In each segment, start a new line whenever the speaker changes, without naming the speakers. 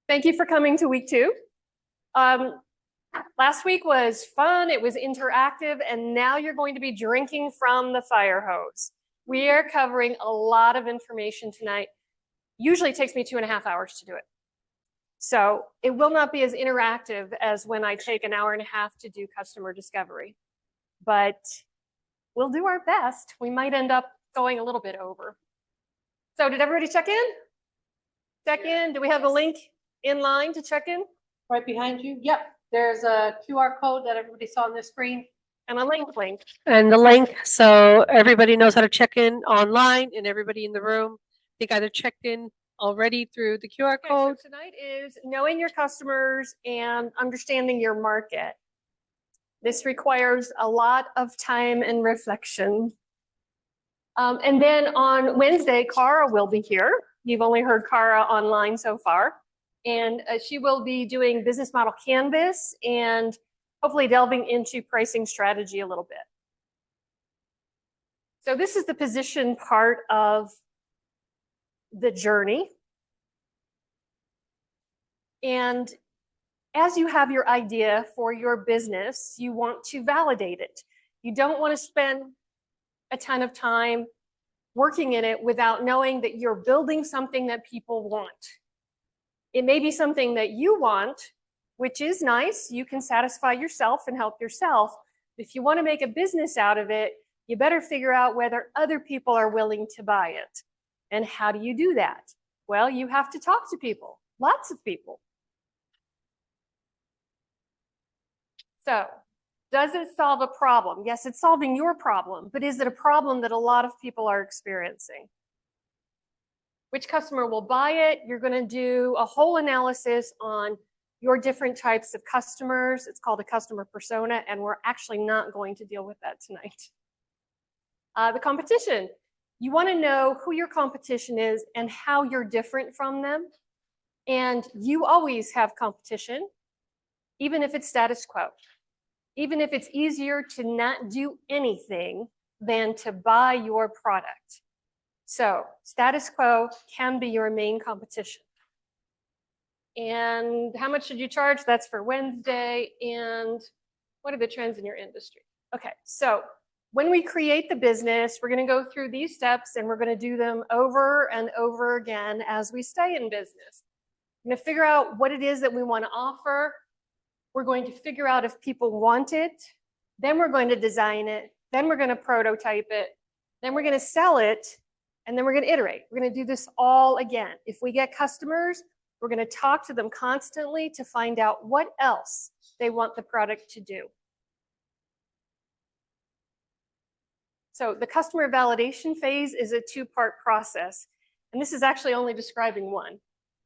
Thank you for coming to week 2. Last week was fun, it was interactive, and now you're going to be drinking from the fire hose. We are covering a lot of information tonight. Usually it takes me 2.5 hours to do it. So it will not be as interactive as when I take an hour and a half to do customer discovery. But we'll do our best. We might end up going a little bit over. So did everybody check in? Check in? Do we have the link in line to check in?
Right behind you. Yep. There's a QR code that everybody saw on the screen.
And a link.
And the link, so everybody knows how to check in online, and everybody in the room, they either checked in already through the QR code.
So tonight is knowing your customers and understanding your market. This requires a lot of time and reflection. And then on Wednesday, Cara will be here. You've only heard Cara online so far. And she will be doing business model canvas and hopefully delving into pricing strategy a little bit. So this is the position part of the journey. And as you have your idea for your business, you want to validate it. You don't want to spend a ton of time working in it without knowing that you're building something that people want. It may be something that you want, which is nice. You can satisfy yourself and help yourself. If you want to make a business out of it, you better figure out whether other people are willing to buy it. And how do you do that? Well, you have to talk to people, lots of people. So, does it solve a problem? Yes, it's solving your problem, but is it a problem that a lot of people are experiencing? Which customer will buy it? You're going to do a whole analysis on your different types of customers. It's called a customer persona, and we're actually not going to deal with that tonight. The competition. You want to know who your competition is and how you're different from them. And you always have competition, even if it's status quo. Even if it's easier to not do anything than to buy your product. So status quo can be your main competition. And how much should you charge? That's for Wednesday. And what are the trends in your industry? Okay, so when we create the business, we're going to go through these steps and we're going to do them over and over again as we stay in business. We're going to figure out what it is that we want to offer. We're going to figure out if people want it. Then we're going to design it. Then we're going to prototype it. Then we're going to sell it. And then we're going to iterate. We're going to do this all again. If we get customers, we're going to talk to them constantly to find out what else they want the product to do. So the customer validation phase is a 2-part process. And this is actually only describing one.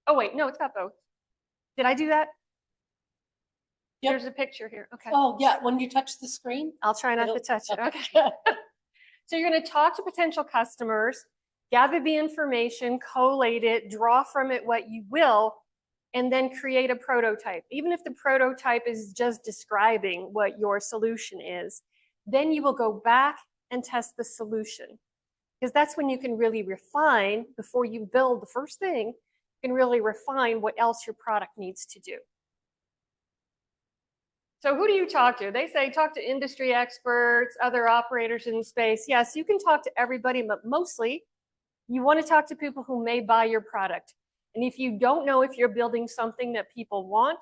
Oh, wait, no, it's got both. Did I do that? Yep. There's a picture here. Okay.
Oh, yeah. When you touch the screen?
I'll try not to touch it. Okay. So you're going to talk to potential customers, gather the information, collate it, draw from it what you will, and then create a prototype. Even if the prototype is just describing what your solution is, then you will go back and test the solution. Because that's when you can really refine, before you build the first thing, you can really refine what else your product needs to do. So who do you talk to? They say talk to industry experts, other operators in the space. Yes, you can talk to everybody, but mostly you want to talk to people who may buy your product. And if you don't know if you're building something that people want,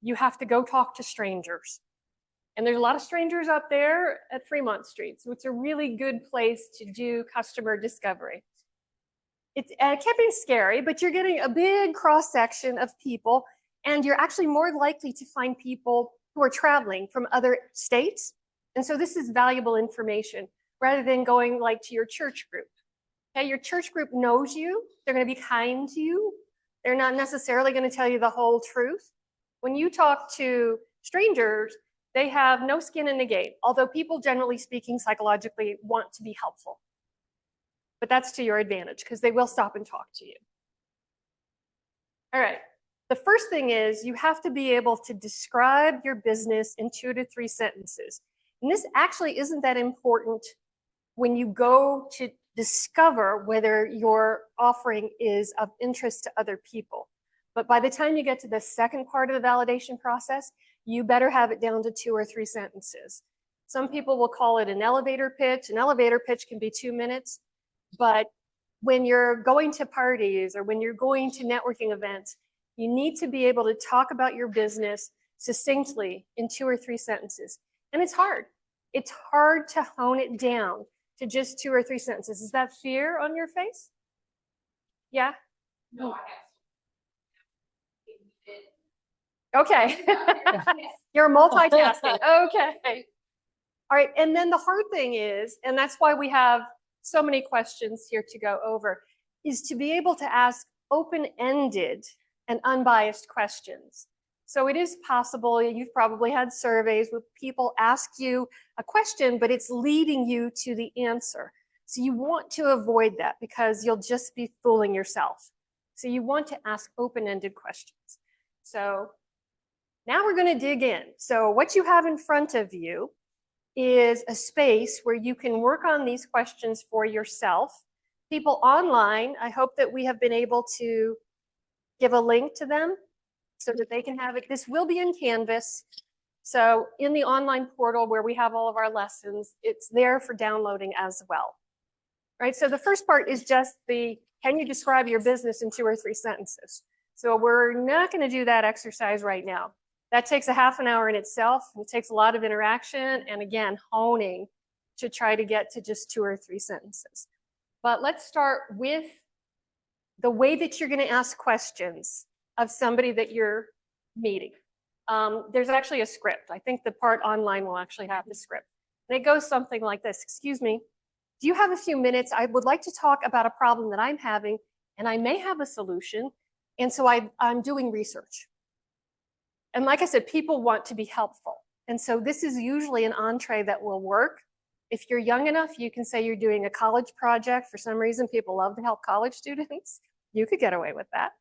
you have to go talk to strangers. And there's a lot of strangers up there at Fremont Street. So it's a really good place to do customer discovery. It can be scary, but you're getting a big cross-section of people, and you're actually more likely to find people who are traveling from other states. And so this is valuable information rather than going like to your church group. Okay, your church group knows you. They're going to be kind to you. They're not necessarily going to tell you the whole truth. When you talk to strangers, they have no skin in the game, although people, generally speaking, psychologically want to be helpful. But that's to your advantage because they will stop and talk to you. All right. The first thing is you have to be able to describe your business in 2 to 3 sentences. And this actually isn't that important when you go to discover whether your offering is of interest to other people. But by the time you get to the second part of the validation process, you better have it down to 2 or 3 sentences. Some people will call it an elevator pitch. An elevator pitch can be 2 minutes, but when you're going to parties or when you're going to networking events, you need to be able to talk about your business succinctly in 2 or 3 sentences. And it's hard. It's hard to hone it down to just 2 or 3 sentences. Is that fear on your face? Yeah?
No, I have.
Okay. You're multitasking. Okay. All right. And then the hard thing is, and that's why we have so many questions here to go over, is to be able to ask open-ended and unbiased questions. So it is possible, you've probably had surveys where people ask you a question, but it's leading you to the answer. So you want to avoid that because you'll just be fooling yourself. So you want to ask open-ended questions. So now we're going to dig in. So what you have in front of you is a space where you can work on these questions for yourself. People online, I hope that we have been able to give a link to them so that they can have it. This will be in Canvas. So in the online portal where we have all of our lessons, it's there for downloading as well. Right? So the first part is just can you describe your business in 2 or 3 sentences? So we're not going to do that exercise right now. That takes a half an hour in itself. It takes a lot of interaction and again, honing to try to get to just 2 or 3 sentences. But let's start with the way that you're going to ask questions of somebody that you're meeting. There's actually a script. I think the part online will actually have the script. And it goes something like this. Excuse me, do you have a few minutes? I would like to talk about a problem that I'm having, and I may have a solution. And so I'm doing research. And like I said, people want to be helpful. And so this is usually an entree that will work. If you're young enough, you can say you're doing a college project. For some reason, people love to help college students. You could get away with that.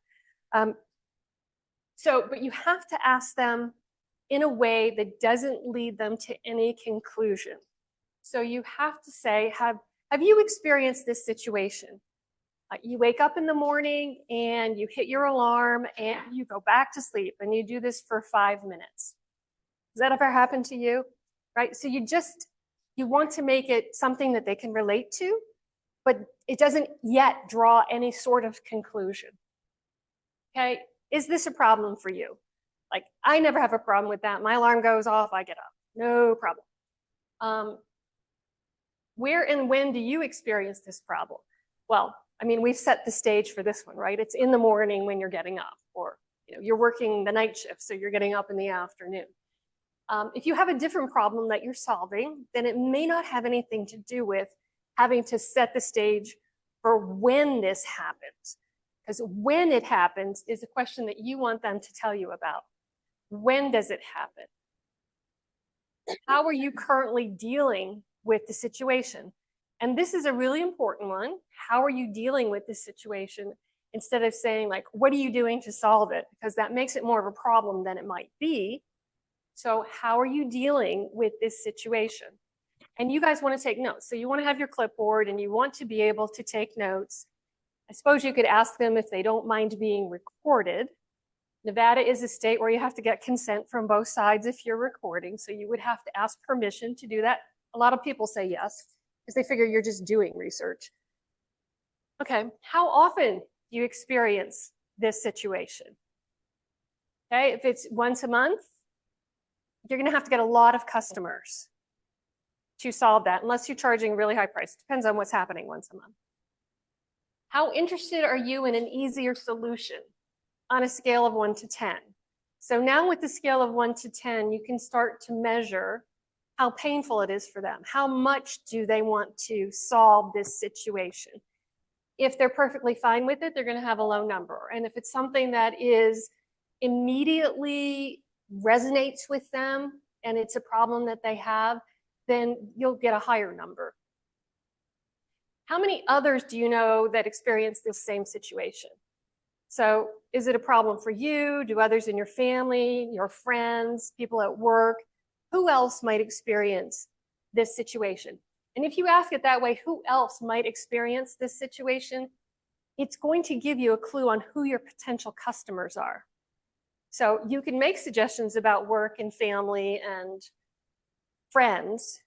But you have to ask them in a way that doesn't lead them to any conclusion. So you have to say, have you experienced this situation? You wake up in the morning and you hit your alarm and you go back to sleep and you do this for 5 minutes. Has that ever happened to you? Right? So you want to make it something that they can relate to, but it doesn't yet draw any sort of conclusion. Okay? Is this a problem for you? Like, I never have a problem with that. My alarm goes off, I get up. No problem. Where and when do you experience this problem? Well, I mean, we've set the stage for this one, right? It's in the morning when you're getting up, or you're working the night shift, so you're getting up in the afternoon. If you have a different problem that you're solving, then it may not have anything to do with having to set the stage for when this happens. Because when it happens is a question that you want them to tell you about. When does it happen? How are you currently dealing with the situation? And this is a really important one. How are you dealing with this situation? Instead of saying, like, what are you doing to solve it? Because that makes it more of a problem than it might be. So how are you dealing with this situation? And you guys want to take notes. So you want to have your clipboard and you want to be able to take notes. I suppose you could ask them if they don't mind being recorded. Nevada is a state where you have to get consent from both sides if you're recording. So you would have to ask permission to do that. A lot of people say yes, because they figure you're just doing research. Okay, how often do you experience this situation? Okay, if it's once a month, you're gonna have to get a lot of customers to solve that, unless you're charging a really high price. Depends on what's happening once a month. How interested are you in an easier solution on a scale of 1 to 10? So now with the scale of 1 to 10, you can start to measure how painful it is for them. How much do they want to solve this situation? If they're perfectly fine with it, they're going to have a low number. And if it's something that is immediately resonates with them and it's a problem that they have, then you'll get a higher number. How many others do you know that experience this same situation? So is it a problem for you? Do others in your family, your friends, people at work? Who else might experience this situation? And if you ask it that way, who else might experience this situation? it's going to give you a clue on who your potential customers are. So you can make suggestions about work and family and friends,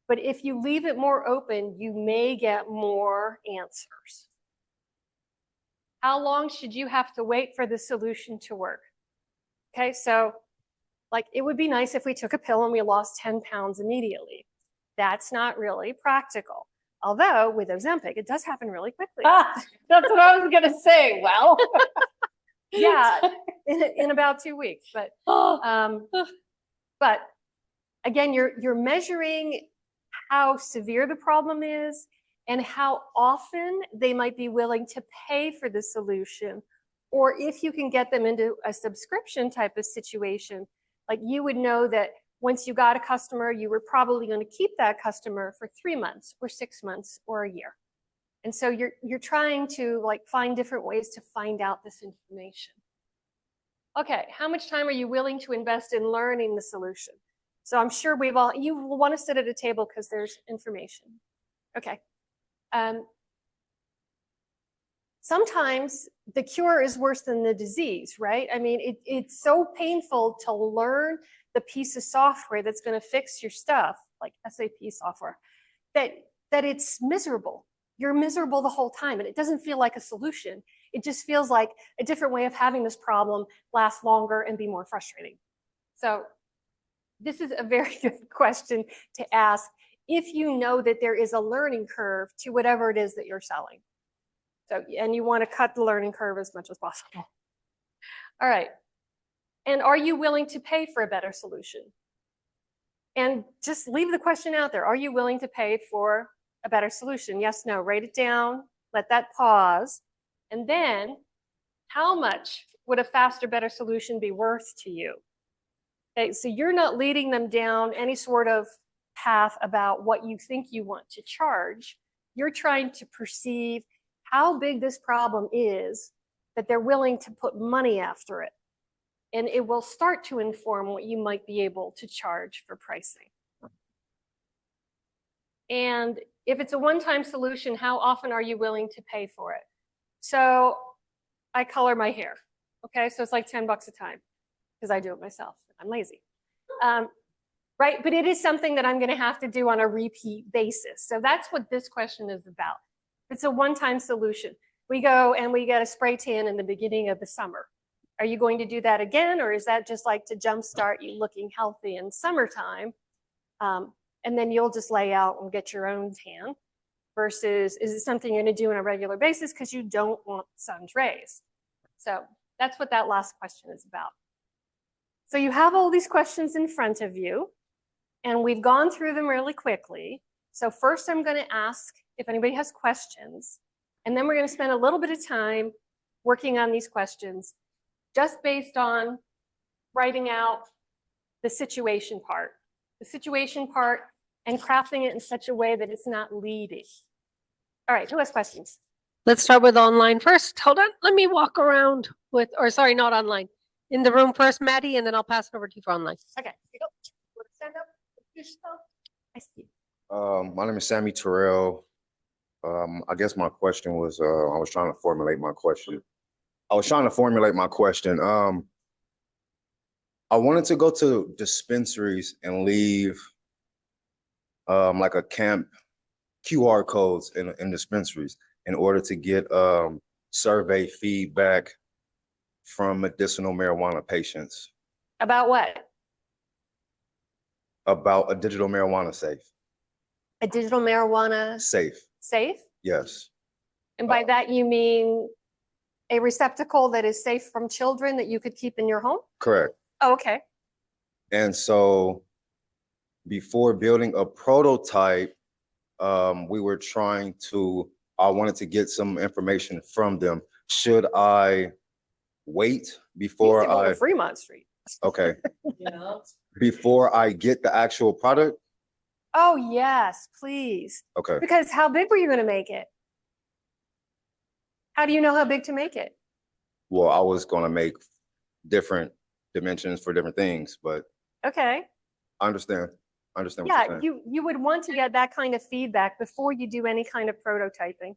but if you leave it more open, you may get more answers. How long should you have to wait for the solution to work? Okay, so like it would be nice if we took a pill and we lost 10 pounds immediately. That's not really practical. Although with Ozempic, it does happen really quickly.
Ah, that's what I was gonna say. Well,
Yeah, in about 2 weeks. But but again, you're measuring how severe the problem is and how often they might be willing to pay for the solution, or if you can get them into a subscription type of situation, like you would know that once you got a customer, you were probably going to keep that customer for 3 months or 6 months or a year. And so you're trying to like find different ways to find out this information. Okay, how much time are you willing to invest in learning the solution? So I'm sure you will want to sit at a table because there's information. Okay. Sometimes the cure is worse than the disease, right? I mean, it's so painful to learn the piece of software that's going to fix your stuff, like SAP software, that it's miserable. You're miserable the whole time, and it doesn't feel like a solution. It just feels like a different way of having this problem last longer and be more frustrating. So this is a very good question to ask if you know that there is a learning curve to whatever it is that you're selling. So, and you want to cut the learning curve as much as possible. All right. And are you willing to pay for a better solution? And just leave the question out there. Are you willing to pay for a better solution? Yes, no, write it down, let that pause. And then how much would a faster, better solution be worth to you? Okay, so you're not leading them down any sort of path about what you think you want to charge. You're trying to perceive how big this problem is that they're willing to put money after it. And it will start to inform what you might be able to charge for pricing. And if it's a one-time solution, how often are you willing to pay for it? So I color my hair, okay? So it's like 10 bucks a time because I do it myself. I'm lazy, right? But it is something that I'm gonna have to do on a repeat basis. So that's what this question is about. It's a one-time solution. We go and we get a spray tan in the beginning of the summer. Are you going to do that again? Or is that just like to jumpstart you looking healthy in summertime? And then you'll just lay out and get your own tan versus is it something you're gonna do on a regular basis because you don't want sun's rays? So that's what that last question is about. So you have all these questions in front of you and we've gone through them really quickly. So first I'm gonna ask if anybody has questions, and then we're gonna spend a little bit of time working on these questions just based on writing out the situation part and crafting it in such a way that it's not leading. All right, who has questions?
Let's start with online first. Hold on, let me walk around with, or sorry, not online. In the room first, Maddie, and then I'll pass it over to you for online.
Okay, here you go. Want to stand up? Yourself? I see.
My name is Sammy Terrell. I guess my question was, I was trying to formulate my question. I wanted to go to dispensaries and leave like a camp QR codes in dispensaries in order to get survey feedback from medicinal marijuana patients
About what?
about a digital marijuana safe.
A digital marijuana
Safe,
safe?
yes.
And by that you mean a receptacle that is safe from children that you could keep in your home?
Correct.
Oh, okay.
And so before building a prototype, I wanted to get some information from them. Should I wait before
Go to Fremont Street.
okay,
yeah.
before I get the actual product?
Oh, yes, please.
Okay.
Because how big were you going to make it? How do you know how big to make it?
Well, I was going to make different dimensions for different things, but
Okay.
I understand. What
Yeah,
you're saying.
you would want to get that kind of feedback before you do any kind of prototyping.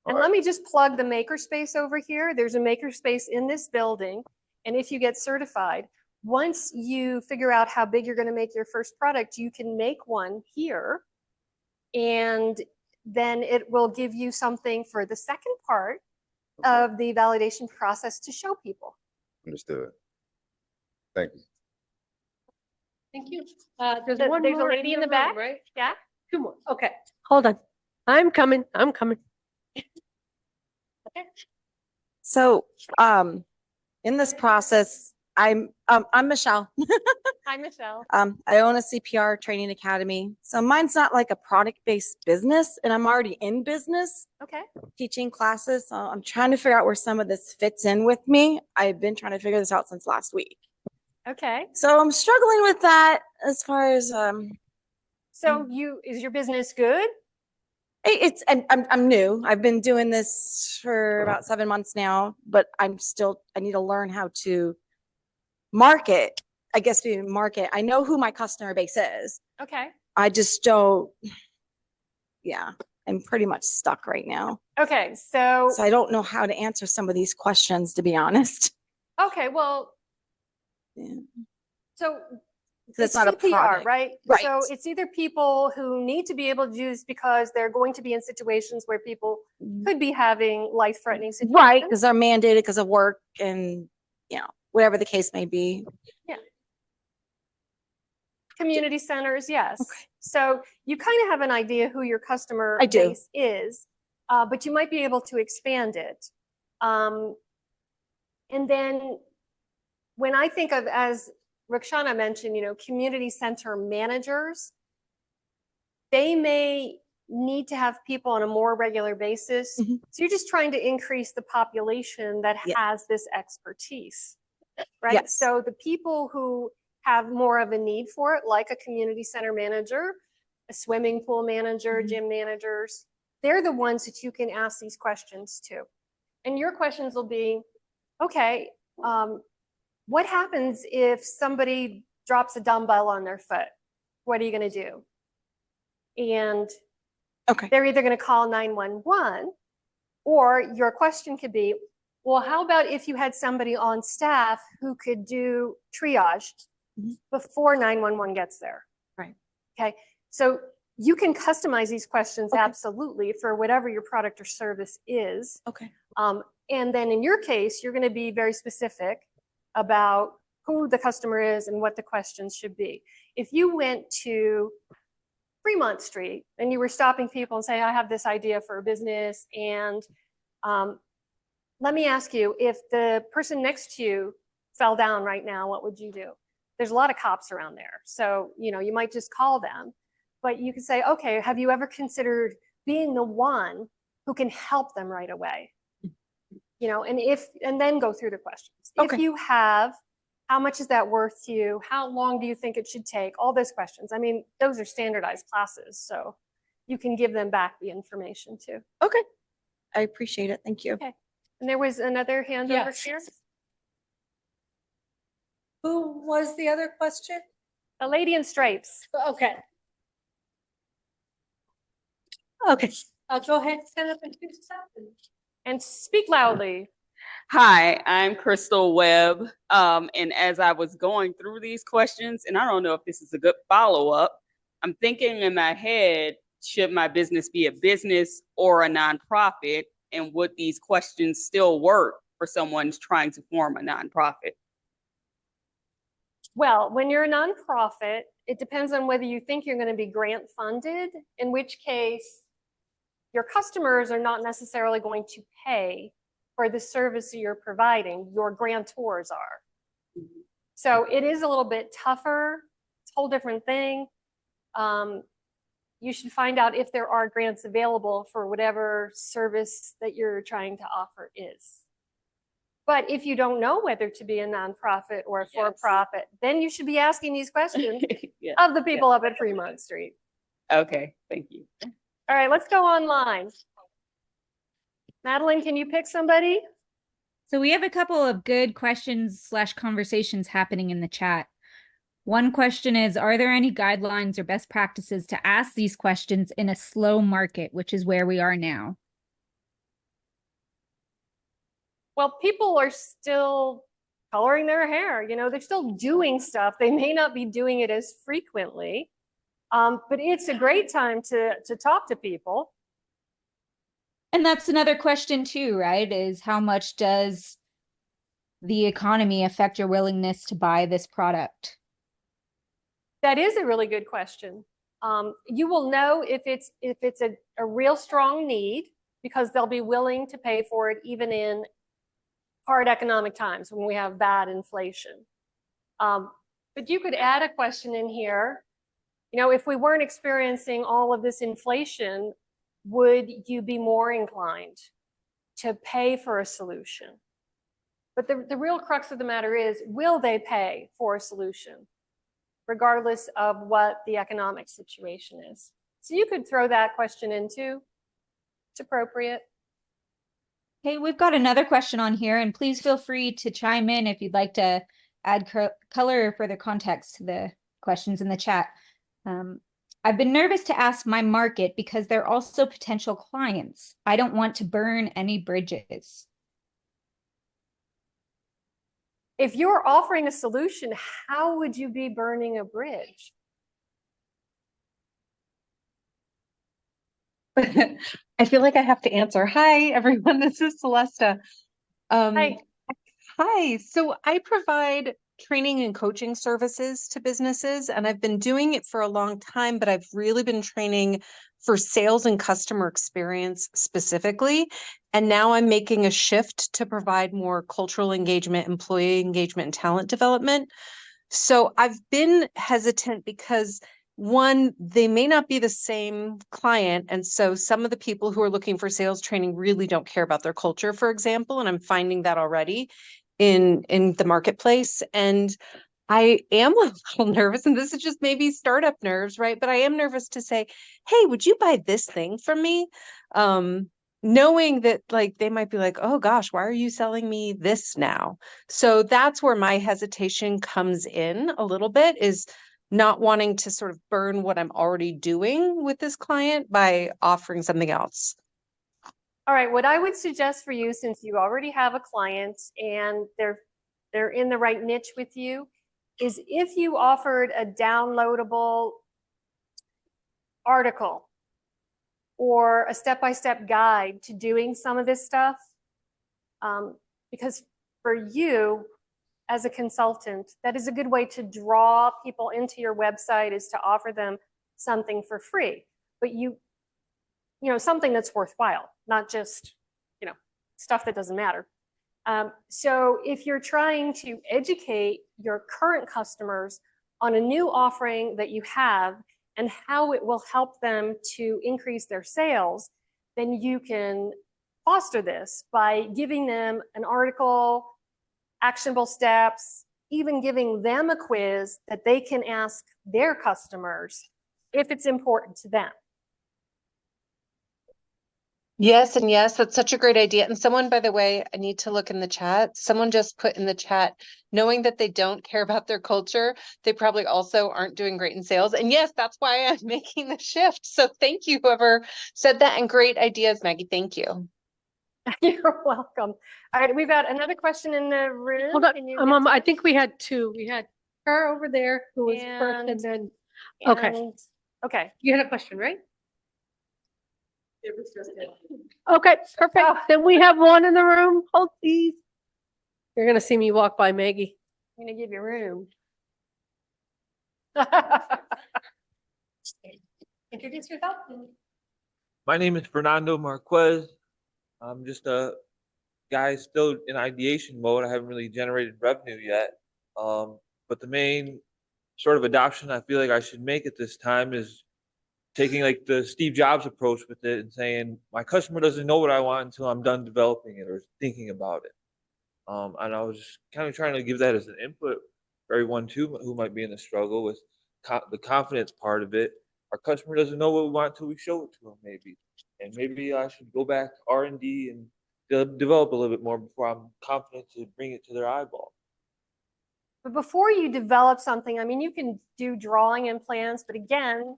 And
All
let
right.
me just plug the makerspace over here. There's a makerspace in this building. And if you get certified, once you figure out how big you're going to make your first product, you can make one here. And then it will give you something for the second part of the validation process to show people.
Understood. Thank you.
Thank you. There's
There's
one
a
more
lady in the
room,
back.
right?
Yeah.
Two more. Okay, hold on. I'm coming.
So, in this process, I'm Michelle.
Hi, Michelle.
I own a CPR training academy. So mine's not like a product-based business, and I'm already in business
Okay.
teaching classes. So I'm trying to figure out where some of this fits in with me. I've been trying to figure this out since last week.
Okay.
So I'm struggling with that as far as
So is your business good?
and I'm new. I've been doing this for about 7 months now, but I need to learn how to market. I guess we market. I know who my customer base is.
Okay.
I just don't, yeah, I'm pretty much stuck right now.
Okay. So,
So I don't know how to answer some of these questions, to be honest.
okay. Well,
Yeah.
so
It's not a
CPR,
product.
right?
Right.
So it's either people who need to be able to do this because they're going to be in situations where people could be having life-threatening situations.
Right, because they're mandated because of work and, whatever the case may be.
Community centers, yes.
Okay.
So you kind of have an idea who your customer
I do.
base is, but you might be able to expand it. And then when I think of, as Rakshana mentioned, community center managers, they may need to have people on a more regular basis.
Mhm.
So you're just trying to increase the population that
Yeah.
has this expertise, right?
Yes.
So the people who have more of a need for it, like a community center manager, a swimming pool manager,
Mhm.
gym managers, they're the ones that you can ask these questions to. And your questions will be, okay, what happens if somebody drops a dumbbell on their foot? What are you going to do? And
Okay.
they're either going to call 911, or your question could be, well, how about if you had somebody on staff who could do triage
Mhm.
before 911 gets there?
Right.
Okay. So you can customize these questions
Okay.
absolutely for whatever your product or service is.
Okay.
And then in your case, you're going to be very specific about who the customer is and what the questions should be. If you went to Fremont Street and you were stopping people and saying, I have this idea for a business, and let me ask you, if the person next to you fell down right now, what would you do? There's a lot of cops around there. So, you might just call them, but you could say, okay, have you ever considered being the one who can help them right away? And then go through the questions.
Okay.
If you have, how much is that worth to you? How long do you think it should take? All those questions. I mean, those are standardized classes, so you can give them back the information too.
Okay. I appreciate it. Thank you.
Okay. And there was another hand over
Yes.
here.
Who was the other question?
A lady in stripes.
Okay. Okay, I'll go ahead and stand up and do something.
And speak loudly.
Hi, I'm Crystal Webb. And as I was going through these questions, and I don't know if this is a good follow-up, I'm thinking in my head, should my business be a business or a nonprofit? And would these questions still work for someone trying to form a nonprofit?
Well, when you're a nonprofit, it depends on whether you think you're going to be grant funded, in which case your customers are not necessarily going to pay for the service you're providing. Your grantors are. So it is a little bit tougher. It's a whole different thing. You should find out if there are grants available for whatever service that you're trying to offer is. But if you don't know whether to be a nonprofit or a for-profit, then you should be asking these questions
Yeah.
of the people up at Fremont Street.
Okay, thank you.
All right, let's go online. Madeline, can you pick somebody?
So we have a couple of good questions/conversations happening in the chat. One question is, are there any guidelines or best practices to ask these questions in a slow market, which is where we are now?
Well, people are still coloring their hair, you know, they're still doing stuff. They may not be doing it as frequently, but it's a great time to talk to people.
And that's another question too, right? Is how much does the economy affect your willingness to buy this product?
That is a really good question. You will know if it's a real strong need because they'll be willing to pay for it even in hard economic times when we have bad inflation. But you could add a question in here. You know, if we weren't experiencing all of this inflation, would you be more inclined to pay for a solution? But the real crux of the matter is, will they pay for a solution, regardless of what the economic situation is? So you could throw that question in too. It's appropriate.
Okay, we've got another question on here, and please feel free to chime in if you'd like to add color or further context to the questions in the chat. I've been nervous to ask my market because they're also potential clients. I don't want to burn any bridges.
If you're offering a solution, how would you be burning a bridge?
I feel like I have to answer. Hi, everyone. This is Celesta.
Hi.
Hi. So I provide training and coaching services to businesses, and I've been doing it for a long time, but I've really been training for sales and customer experience specifically. And now I'm making a shift to provide more cultural engagement, employee engagement, and talent development. So I've been hesitant because one, they may not be the same client. And so some of the people who are looking for sales training really don't care about their culture, for example. And I'm finding that already in the marketplace. And I am a little nervous, and this is just maybe startup nerves, right? But I am nervous to say, hey, would you buy this thing from me? Knowing that like they might be like, oh gosh, why are you selling me this now? So that's where my hesitation comes in a little bit, is not wanting to sort of burn what I'm already doing with this client by offering something else.
All right, what I would suggest for you, since you already have a client and they're in the right niche with you, is if you offered a downloadable article or a step-by-step guide to doing some of this stuff, because for you as a consultant, that is a good way to draw people into your website, is to offer them something for free. But you know, something that's worthwhile, not just, you know, stuff that doesn't matter. So if you're trying to educate your current customers on a new offering that you have and how it will help them to increase their sales, then you can foster this by giving them an article, actionable steps, even giving them a quiz that they can ask their customers if it's important to them.
Yes, and yes, that's such a great idea. And someone, by the way, I need to look in the chat. Someone just put in the chat, knowing that they don't care about their culture, they probably also aren't doing great in sales. And yes, that's why I'm making the shift. So thank you, whoever said that, and great ideas, Maggie. Thank you.
You're welcome. All right, we've got another question in the room.
Hold on,
Can you
I
get
think we had two. We had her over there who was first, and
And-
then,
to-
okay.
and- Okay.
You had a question, right? Okay, perfect.
Oh.
Then we have one in the room. Hold please. You're gonna see me walk by Maggie.
I'm gonna give you room. Introduce yourself.
My name is Fernando Marquez. I'm just a guy still in ideation mode. I haven't really generated revenue yet. But the main sort of adoption I feel like I should make at this time is taking like the Steve Jobs approach with it and saying, my customer doesn't know what I want until I'm done developing it or thinking about it. And I was just kind of trying to give that as an input for everyone too, who might be in the struggle with the confidence part of it. Our customer doesn't know what we want until we show it to them, maybe. And maybe I should go back R&D and develop a little bit more before I'm confident to bring it to their eyeball.
But before you develop something, I mean, you can do drawing and plans, but again,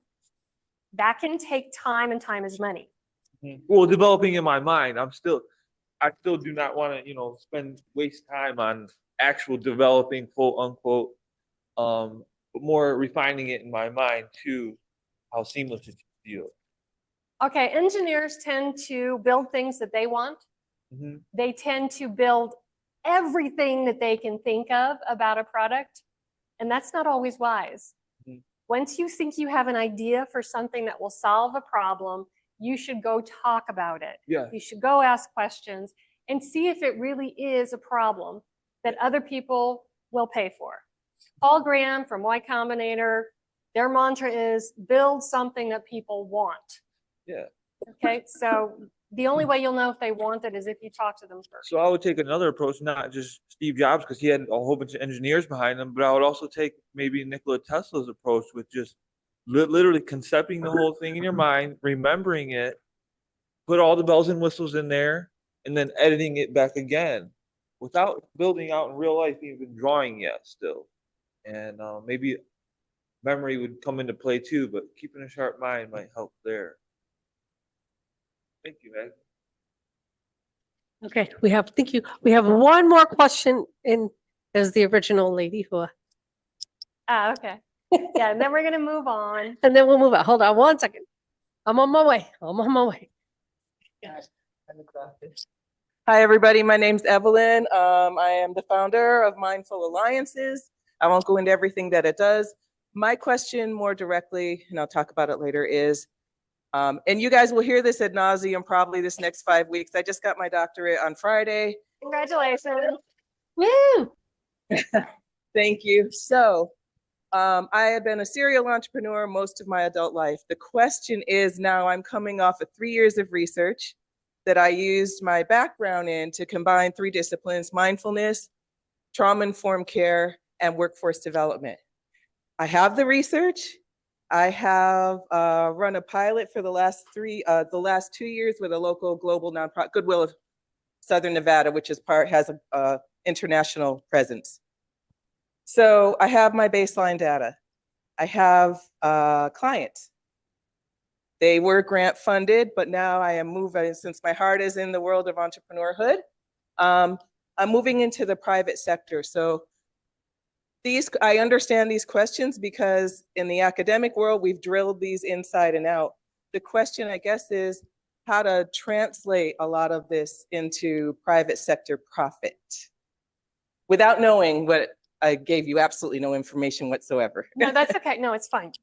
that can take time, and time is money.
Well, developing in my mind, I still do not want to, waste time on actual developing quote unquote, but more refining it in my mind to how seamless it feels.
Okay, engineers tend to build things that they want.
Mhm.
They tend to build everything that they can think of about a product, and that's not always wise.
Mhm.
Once you think you have an idea for something that will solve a problem, you should go talk about it.
Yeah.
You should go ask questions and see if it really is a problem that other people will pay for. Paul Graham from Y Combinator, their mantra is build something that people want.
Yeah.
Okay, so the only way you'll know if they want it is if you talk to them first.
So I would take another approach, not just Steve Jobs, because he had a whole bunch of engineers behind him, but I would also take maybe Nikola Tesla's approach with just literally concepting the whole thing in your mind, remembering it, put all the bells and whistles in there, and then editing it back again without building out in real life, even drawing yet still. And maybe memory would come into play too, but keeping a sharp mind might help there. Thank you, Meg.
Okay, thank you. We have one more question in, as the original lady who,
Okay. Yeah, and then we're gonna move on.
and then we'll move on. Hold on one second. I'm on my way. I'm on my way.
Hi, everybody. My name's Evelyn. I am the founder of Mindful Alliances. I won't go into everything that it does. My question more directly, and I'll talk about it later, is, and you guys will hear this ad nauseum probably this next 5 weeks. I just got my doctorate on Friday.
Congratulations.
Woo!
Thank you. So I have been a serial entrepreneur most of my adult life. The question is now I'm coming off of 3 years of research that I used my background in to combine 3 disciplines: mindfulness, trauma-informed care, and workforce development. I have the research. I have run a pilot for the last 2 years with a local global nonprofit, Goodwill of Southern Nevada, which has a international presence. So I have my baseline data. I have clients. They were grant funded, but now I am moving, since my heart is in the world of entrepreneurhood, I'm moving into the private sector. So I understand these questions because in the academic world, we've drilled these inside and out. The question, I guess, is how to translate a lot of this into private sector profit without knowing what I gave you absolutely no information whatsoever.
No, that's okay. No, it's fine.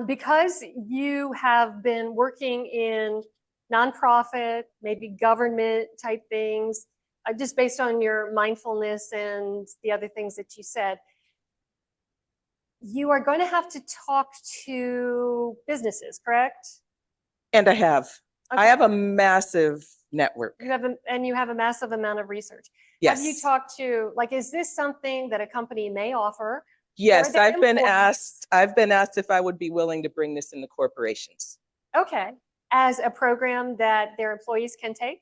Because you have been working in nonprofit, maybe government type things, just based on your mindfulness and the other things that you said, you are going to have to talk to businesses, correct?
And I have.
Okay.
I have a massive network.
You have a massive amount of research.
Yes.
Have you talked to, like, is this something that a company may offer?
Yes,
the
I've been
employees-
asked if I would be willing to bring this into corporations.
Okay, as a program that their employees can take?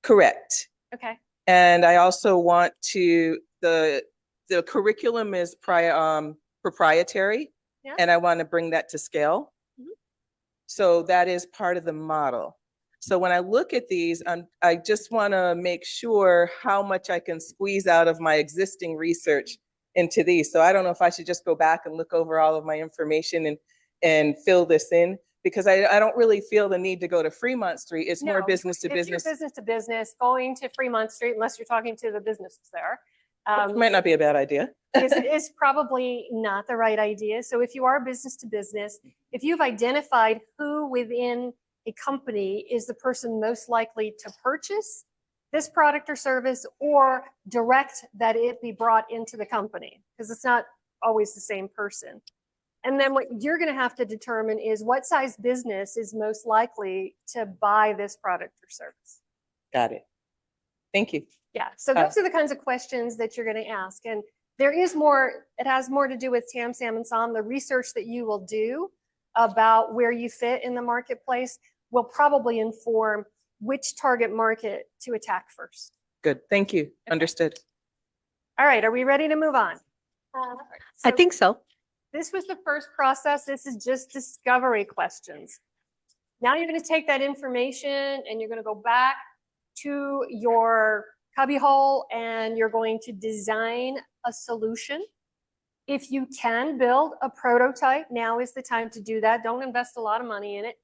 Correct.
Okay.
And I also want to, the curriculum is proprietary,
Yeah.
and I want to bring that to scale.
Mhm.
So that is part of the model. So when I look at these, I just want to make sure how much I can squeeze out of my existing research into these. So I don't know if I should just go back and look over all of my information and fill this in, because I don't really feel the need to go to Fremont Street. It's more
No,
business to
if you're
business.
business to business, going to Fremont Street, unless you're talking to the businesses there,
Which might not be a bad idea.
is probably not the right idea. So if you are business to business, if you've identified who within a company is the person most likely to purchase this product or service, or direct that it be brought into the company, because it's not always the same person. And then what you're going to have to determine is what size business is most likely to buy this product or service.
Got it. Thank you.
Yeah, so those are the kinds of questions that you're going to ask. And there is more, it has more to do with Tam, Sam, and Sam. The research that you will do about where you fit in the marketplace will probably inform which target market to attack first.
Good. Thank you. Understood.
All right, are we ready to move on?
I think so.
This was the first process. This is just discovery questions. Now you're going to take that information and you're going to go back to your cubbyhole and you're going to design a solution. If you can build a prototype, now is the time to do that. Don't invest a lot of money in it.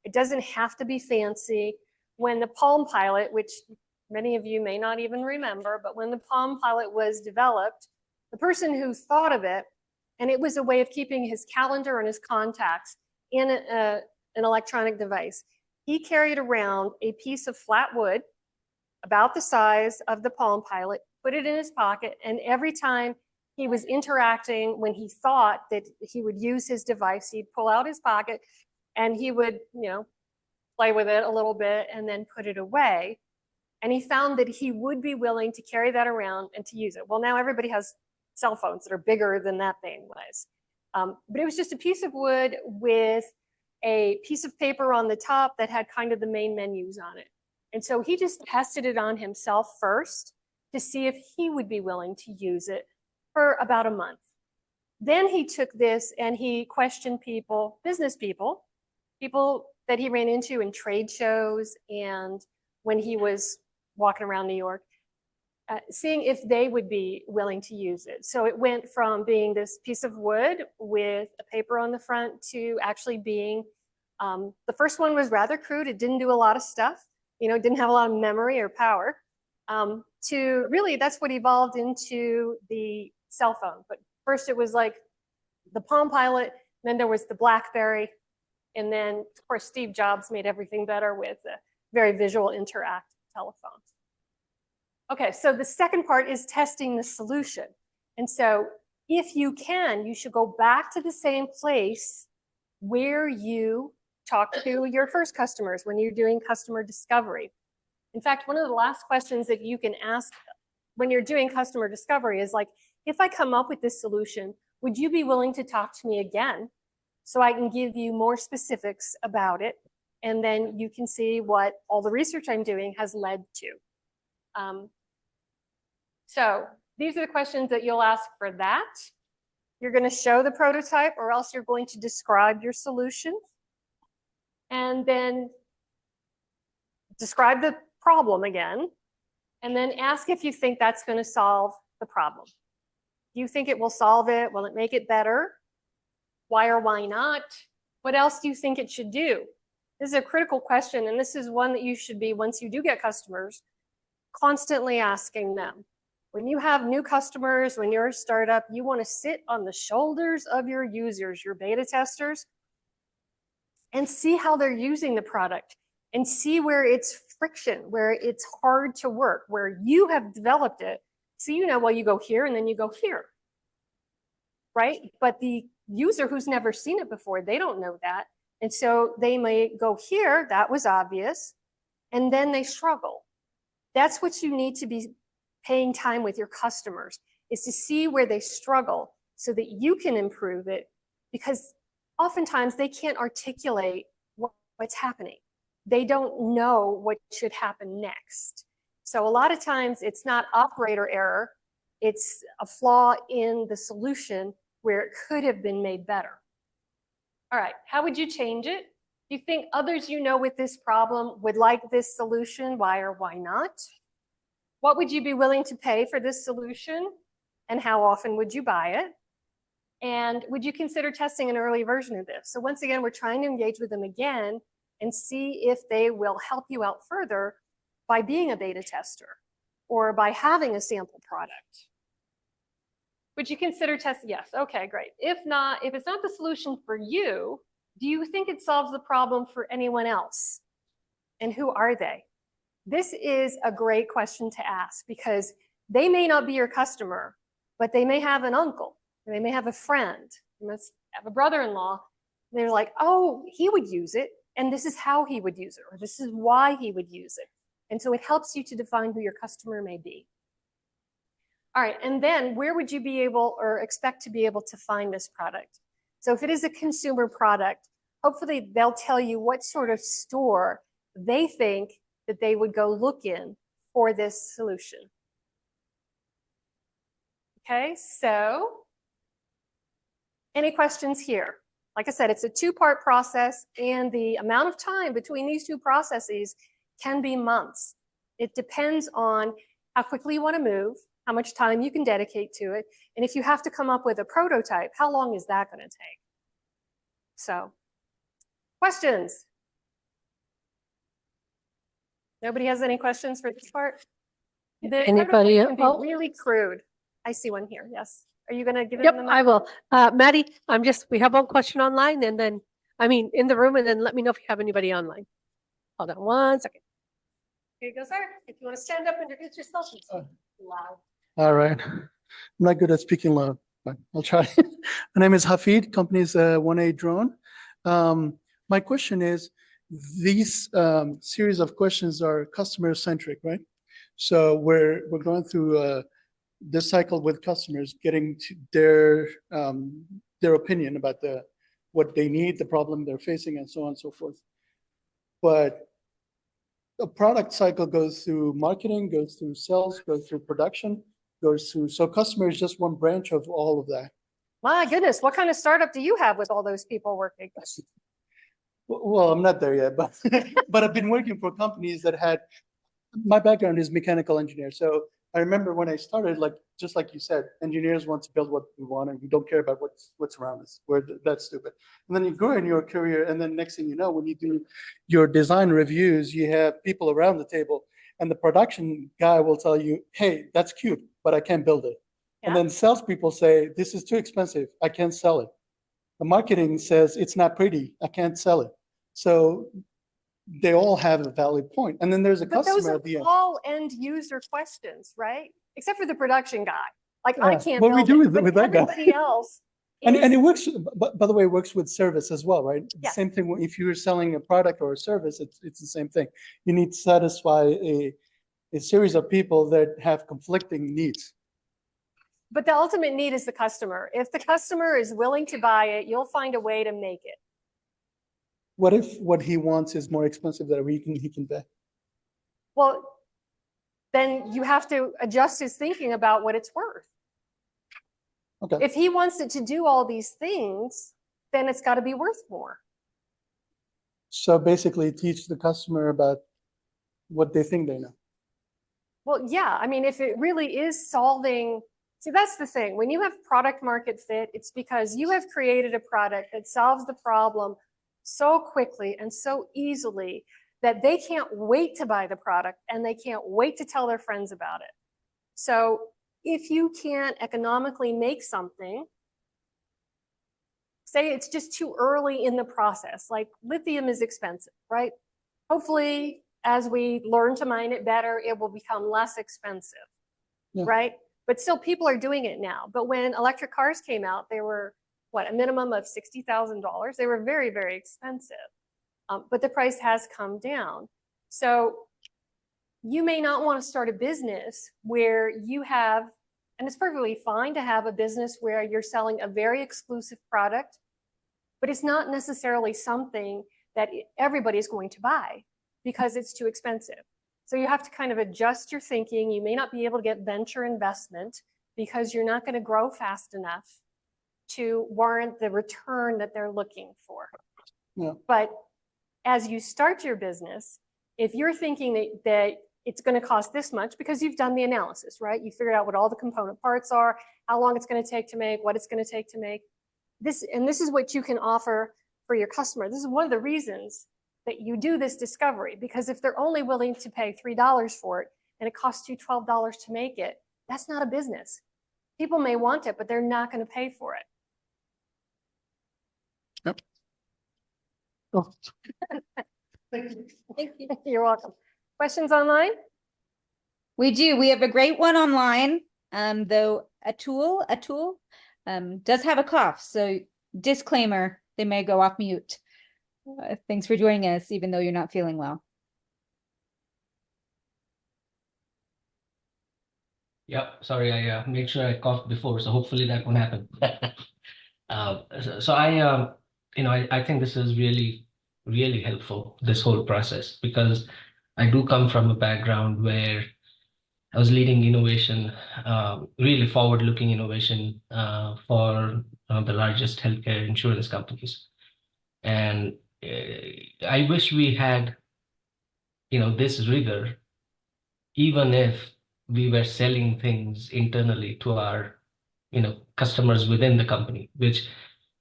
It doesn't have to be fancy. When the Palm Pilot, which many of you may not even remember, but when the Palm Pilot was developed, the person who thought of it, and it was a way of keeping his calendar and his contacts in an electronic device. He carried around a piece of flat wood about the size of the Palm Pilot, put it in his pocket, and every time he was interacting, when he thought that he would use his device, he'd pull out his pocket and he would, play with it a little bit and then put it away. And he found that he would be willing to carry that around and to use it. Well, now everybody has cell phones that are bigger than that thing was. But it was just a piece of wood with a piece of paper on the top that had kind of the main menus on it. And so he just tested it on himself first to see if he would be willing to use it for about a month. Then he took this and he questioned people, business people, people that he ran into in trade shows and when he was walking around New York, seeing if they would be willing to use it. So it went from being this piece of wood with a paper on the front to actually being, the first one was rather crude. It didn't do a lot of stuff. It didn't have a lot of memory or power. To really, that's what evolved into the cell phone. But first it was like the Palm Pilot, then there was the BlackBerry, and then of course Steve Jobs made everything better with a very visual interactive telephone. Okay, so the second part is testing the solution. And so if you can, you should go back to the same place where you talked to your first customers when you're doing customer discovery. In fact, one of the last questions that you can ask when you're doing customer discovery is like, if I come up with this solution, would you be willing to talk to me again so I can give you more specifics about it? And then you can see what all the research I'm doing has led to. So these are the questions that you'll ask for that. You're going to show the prototype, or else you're going to describe your solution. And then describe the problem again. And then ask if you think that's going to solve the problem. Do you think it will solve it? Will it make it better? Why or why not? What else do you think it should do? This is a critical question, and this is one that you should be, once you do get customers, constantly asking them. When you have new customers, when you're a startup, you want to sit on the shoulders of your users, your beta testers, and see how they're using the product and see where it's friction, where it's hard to work, where you have developed it. So well, you go here and then you go here, right? But the user who's never seen it before, they don't know that. And so they may go here, that was obvious, and then they struggle. That's what you need to be paying time with your customers, is to see where they struggle so that you can improve it, because oftentimes they can't articulate what's happening. They don't know what should happen next. So a lot of times it's not operator error, it's a flaw in the solution where it could have been made better. All right, how would you change it? Do you think others with this problem would like this solution? Why or why not? What would you be willing to pay for this solution? And how often would you buy it? And would you consider testing an early version of this? So once again, we're trying to engage with them again and see if they will help you out further by being a beta tester or by having a sample product. Would you consider testing? Yes, okay, great. If not, if it's not the solution for you, do you think it solves the problem for anyone else? And who are they? This is a great question to ask, because they may not be your customer, but they may have an uncle, or they may have a friend, they must have a brother-in-law. They're like, oh, he would use it, and this is how he would use it, or this is why he would use it. And so it helps you to define who your customer may be. All right, and then where would you be able or expect to be able to find this product? So if it is a consumer product, hopefully they'll tell you what sort of store they think that they would go look in for this solution. Okay, so any questions here? Like I said, it's a two-part process, and the amount of time between these two processes can be months. It depends on how quickly you want to move, how much time you can dedicate to it, and if you have to come up with a prototype, how long is that going to take? So, questions? Nobody has any questions for this part? The
Anybody?
prototype can be
Oh,
really crude. I see one here. Yes. Are you going to give it
yep,
in the
I
mic?
will. Maddie, we have one question online and then, in the room, and then let me know if you have anybody online. Hold on one second.
Here you go, sir. If you want to stand up and introduce yourself, it's loud.
All right. I'm not good at speaking loud, but I'll try. My name is Hafid, company is 1A Drone. My question is, these series of questions are customer centric, right? So we're going through this cycle with customers, getting to their opinion about what they need, the problem they're facing, and so on and so forth. But a product cycle goes through marketing, goes through sales, goes through production, so customer is just one branch of all of that.
My goodness, what kind of startup do you have with all those people working?
Well, I'm not there yet, but but I've been working for companies that had, my background is mechanical engineer. So I remember when I started, just like you said, engineers want to build what we want and we don't care about what's around us. That's stupid. And then you grow in your career, and then next thing you know, when you do your design reviews, you have people around the table, and the production guy will tell you, hey, that's cute, but I can't build it.
Yeah.
And then salespeople say, this is too expensive, I can't sell it. The marketing says, it's not pretty, I can't sell it. So they all have a valid point. And then there's a
But those
customer
are
at the end.
all end user questions, right? Except for the production guy. Like I
Yeah.
can't
What we
build
do
it,
with
but
that guy.
everybody else
And
is,
it works, by the way, it works with service as well, right?
Yeah.
Same thing, if you're selling a product or a service, it's the same thing. You need to satisfy a series of people that have conflicting needs.
but the ultimate need is the customer. If the customer is willing to buy it, you'll find a way to make it.
What if what he wants is more expensive than he can pay?
Well, then you have to adjust his thinking about what it's worth.
Okay.
If he wants it to do all these things, then it's got to be worth more.
So basically teach the customer about what they think they know.
Well, yeah, I mean, if it really is solving, see, that's the thing. When you have product market fit, it's because you have created a product that solves the problem so quickly and so easily that they can't wait to buy the product and they can't wait to tell their friends about it. So if you can't economically make something, say it's just too early in the process, like lithium is expensive, right? Hopefully, as we learn to mine it better, it will become less expensive,
Yeah.
right? But still, people are doing it now. But when electric cars came out, they were, a minimum of $60,000. They were very, very expensive. But the price has come down. So you may not want to start a business where you have, and it's perfectly fine to have a business where you're selling a very exclusive product, but it's not necessarily something that everybody is going to buy because it's too expensive. So you have to kind of adjust your thinking. You may not be able to get venture investment because you're not going to grow fast enough to warrant the return that they're looking for.
Yeah.
But as you start your business, if you're thinking that it's going to cost this much because you've done the analysis, right? You figured out what all the component parts are, how long it's going to take to make, what it's going to take to make. This is what you can offer for your customer. This is one of the reasons that you do this discovery, because if they're only willing to pay $3 for it and it costs you $12 to make it, that's not a business. People may want it, but they're not going to pay for it.
Yep. Oh.
Thank you. You're welcome. Questions online?
We do. We have a great one online. Though Atul does have a cough. So disclaimer, they may go off mute. Thanks for joining us, even though you're not feeling well.
Yep, sorry, I made sure I coughed before, so hopefully that won't happen. So I think this is really, really helpful, this whole process, because I do come from a background where I was leading innovation, really forward-looking innovation for the largest healthcare insurance companies. And I wish we had, this rigor even if we were selling things internally to our, customers within the company, which,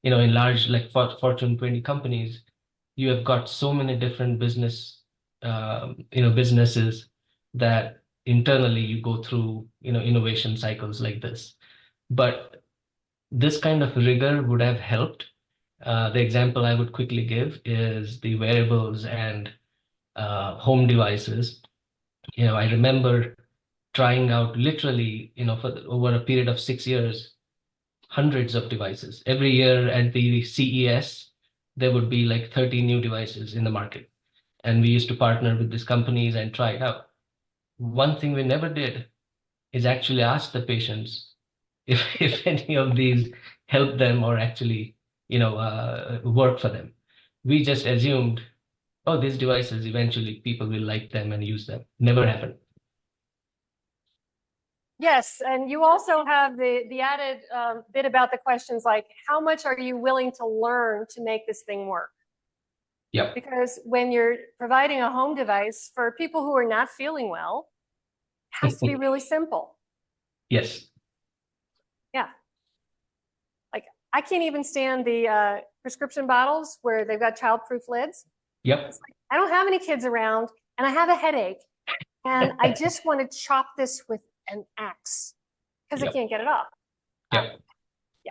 in large, like Fortune 20 companies, you have got so many different businesses that internally you go through, innovation cycles like this. But this kind of rigor would have helped. The example I would quickly give is the wearables and home devices. I remember trying out literally, over a period of 6 years, hundreds of devices. Every year at the CES, there would be like 30 new devices in the market. And we used to partner with these companies and try it out. One thing we never did is actually ask the patients if any of these help them or actually, work for them. We just assumed, oh, these devices, eventually people will like them and use them. Never happened.
Yes, and you also have the added bit about the questions like, how much are you willing to learn to make this thing work?
Yep.
Because when you're providing a home device for people who are not feeling well, it has to be really simple.
Yes.
Yeah. Like, I can't even stand the prescription bottles where they've got childproof lids.
Yep.
It's like, I don't have any kids around and I have a headache and I just want to chop this with an axe because I can't get it off.
Yeah.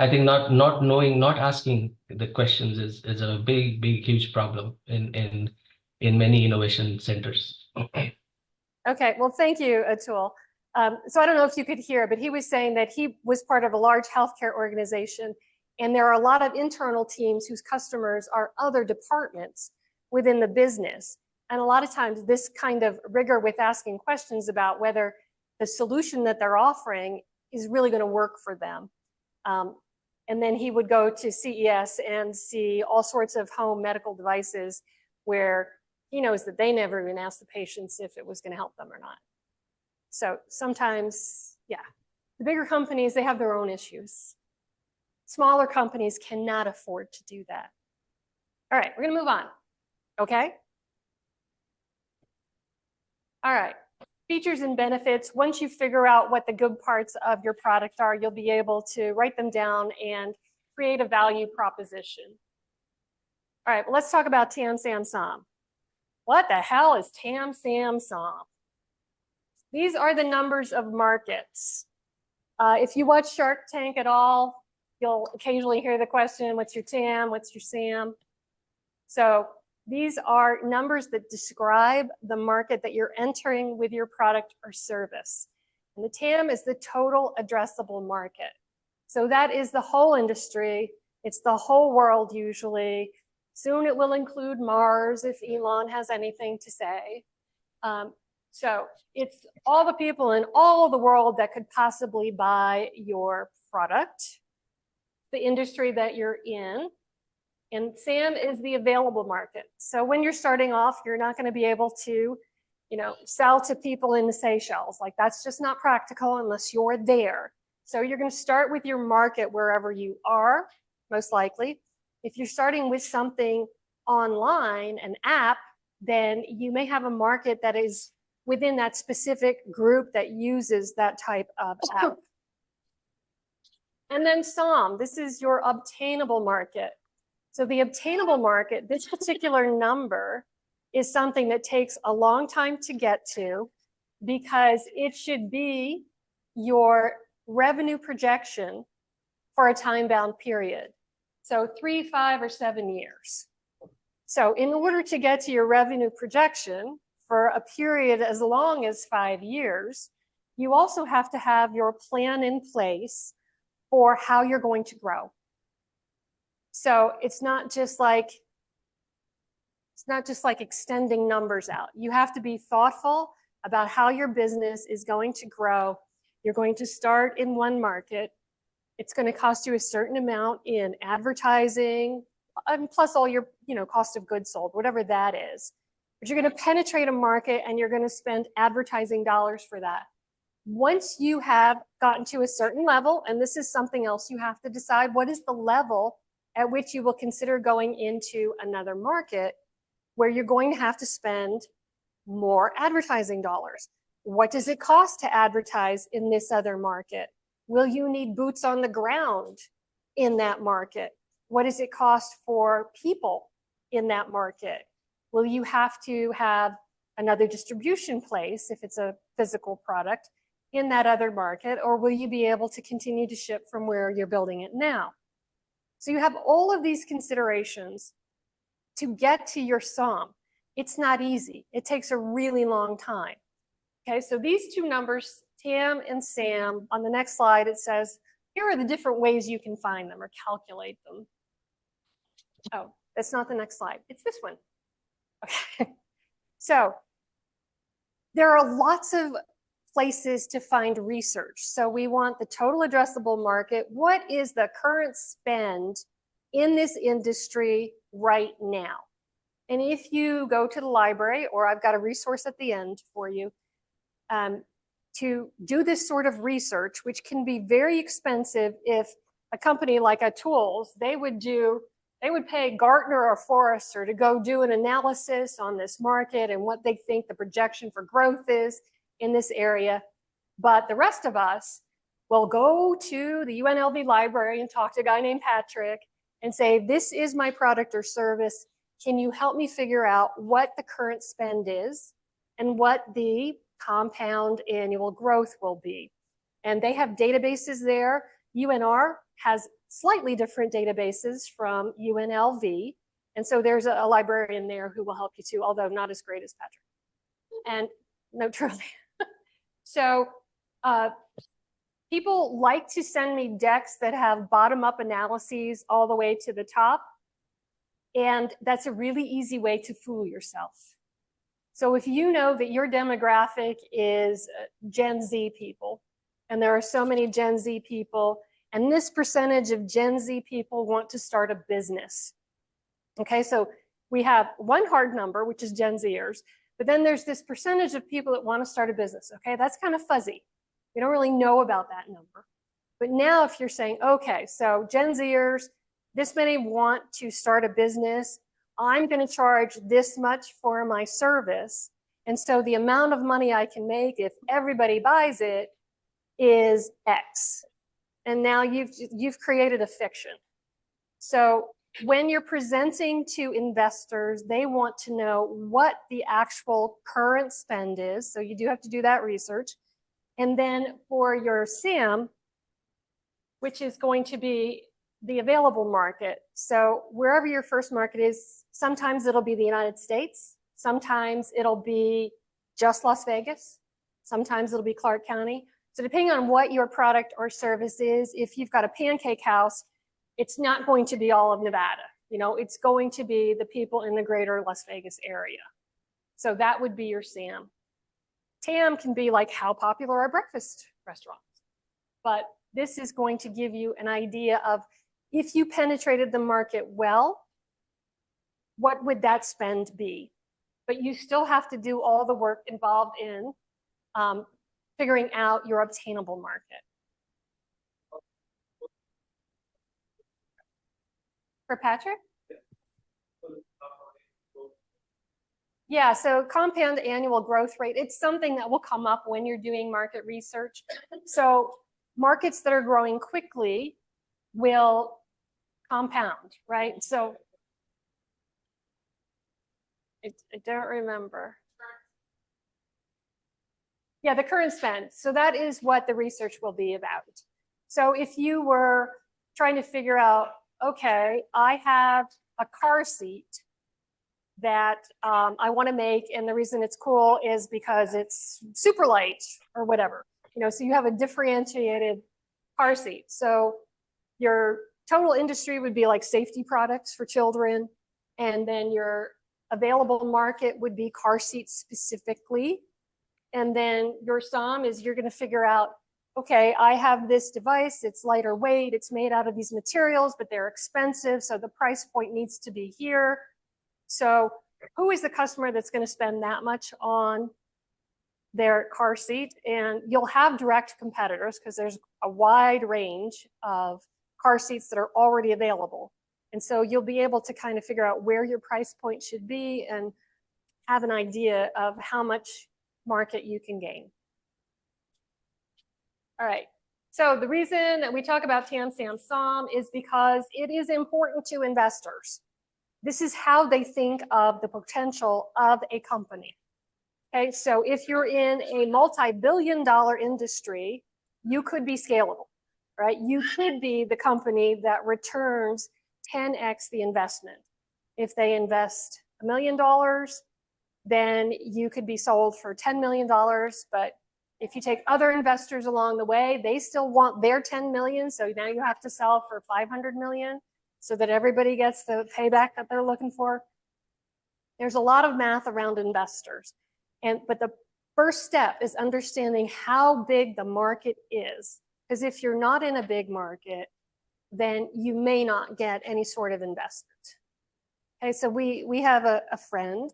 I think not knowing, not asking the questions is a big, huge problem in many innovation centers.
Okay, well, thank you, Atul. So I don't know if you could hear, but he was saying that he was part of a large healthcare organization, and there are a lot of internal teams whose customers are other departments within the business. And a lot of times this kind of rigor with asking questions about whether the solution that they're offering is really going to work for them. And then he would go to CES and see all sorts of home medical devices where he knows that they never even asked the patients if it was going to help them or not. So sometimes, yeah, the bigger companies, they have their own issues. Smaller companies cannot afford to do that. All right, we're going to move on. Okay? All right. Features and benefits. Once you figure out what the good parts of your product are, you'll be able to write them down and create a value proposition. All right, well, let's talk about TAM, SAM, SOM. What the hell is TAM, SAM, SOM? These are the numbers of markets. If you watch Shark Tank at all, you'll occasionally hear the question, what's your TAM, what's your SAM? So these are numbers that describe the market that you're entering with your product or service. And the TAM is the total addressable market. So that is the whole industry. It's the whole world usually. Soon it will include Mars if Elon has anything to say. So it's all the people in all of the world that could possibly buy your product, the industry that you're in. And SAM is the available market. So when you're starting off, you're not going to be able to, sell to people in the Seychelles. Like, that's just not practical unless you're there. So you're going to start with your market wherever you are, most likely. If you're starting with something online, an app, then you may have a market that is within that specific group that uses that type of app. And then SOM, this is your obtainable market. So the obtainable market, this particular number is something that takes a long time to get to because it should be your revenue projection for a time-bound period. So 3, 5, or 7 years. So in order to get to your revenue projection for a period as long as 5 years, you also have to have your plan in place for how you're going to grow. So it's not just like extending numbers out. You have to be thoughtful about how your business is going to grow. You're going to start in one market. It's going to cost you a certain amount in advertising, and plus all your, cost of goods sold, whatever that is. But you're going to penetrate a market and you're going to spend advertising dollars for that. Once you have gotten to a certain level, and this is something else you have to decide, what is the level at which you will consider going into another market where you're going to have to spend more advertising dollars. What does it cost to advertise in this other market? Will you need boots on the ground in that market? What does it cost for people in that market? Will you have to have another distribution place if it's a physical product in that other market, or will you be able to continue to ship from where you're building it now? So you have all of these considerations to get to your SOM. It's not easy. It takes a really long time. Okay, so these two numbers, TAM and SAM, on the next slide, it says, here are the different ways you can find them or calculate them. Oh, that's not the next slide. It's this one. Okay, so there are lots of places to find research. So we want the total addressable market. What is the current spend in this industry right now? And if you go to the library, or I've got a resource at the end for you, to do this sort of research, which can be very expensive. If a company like a Tools, they would pay Gartner or Forrester to go do an analysis on this market and what they think the projection for growth is in this area. But the rest of us will go to the UNLV library and talk to a guy named Patrick and say, this is my product or service. Can you help me figure out what the current spend is and what the compound annual growth will be? And they have databases there. UNR has slightly different databases from UNLV. And so there's a librarian there who will help you too, although not as great as Patrick. And no, truly. So people like to send me decks that have bottom-up analyses all the way to the top. And that's a really easy way to fool yourself. So if you know that your demographic is Gen Z people, and there are so many Gen Z people, and this percentage of Gen Z people want to start a business. Okay, so we have one hard number, which is Gen Zers, but then there's this percentage of people that want to start a business. Okay, that's kind of fuzzy. We don't really know about that number. But now if you're saying, okay, so Gen Zers, this many want to start a business, I'm going to charge this much for my service. And so the amount of money I can make if everybody buys it is X. And now you've created a fiction. So when you're presenting to investors, they want to know what the actual current spend is. So you do have to do that research. And then for your SAM, which is going to be the available market. So wherever your first market is, sometimes it'll be the United States. Sometimes it'll be just Las Vegas. Sometimes it'll be Clark County. So depending on what your product or service is, if you've got a pancake house, it's not going to be all of Nevada. You know, it's going to be the people in the greater Las Vegas area. So that would be your SAM. TAM can be like, how popular are breakfast restaurants? But this is going to give you an idea of, if you penetrated the market well, what would that spend be? But you still have to do all the work involved in figuring out your obtainable market. For Patrick? Yeah, so compound annual growth rate, it's something that will come up when you're doing market research. So markets that are growing quickly will compound, right? So I don't remember. Yeah, the current spend. So that is what the research will be about. So if you were trying to figure out, okay, I have a car seat that I want to make, and the reason it's cool is because it's super light or whatever. You know, so you have a differentiated car seat. So your total industry would be like safety products for children, and then your available market would be car seats specifically. And then your SOM is, you're going to figure out, okay, I have this device, it's lighter weight, it's made out of these materials, but they're expensive, so the price point needs to be here. So who is the customer that's going to spend that much on their car seat? And you'll have direct competitors because there's a wide range of car seats that are already available. And so you'll be able to kind of figure out where your price point should be and have an idea of how much market you can gain. All right. So the reason that we talk about TAM, SAM, SOM is because it is important to investors. This is how they think of the potential of a company. Okay, so if you're in a multi-billion-dollar industry, you could be scalable, right? You could be the company that returns 10x the investment. If they invest $1 million, then you could be sold for $10 million, but if you take other investors along the way, they still want their 10 million, so now you have to sell for 500 million so that everybody gets the payback that they're looking for. There's a lot of math around investors. But the first step is understanding how big the market is. Because if you're not in a big market, then you may not get any sort of investment. Okay, so we have a friend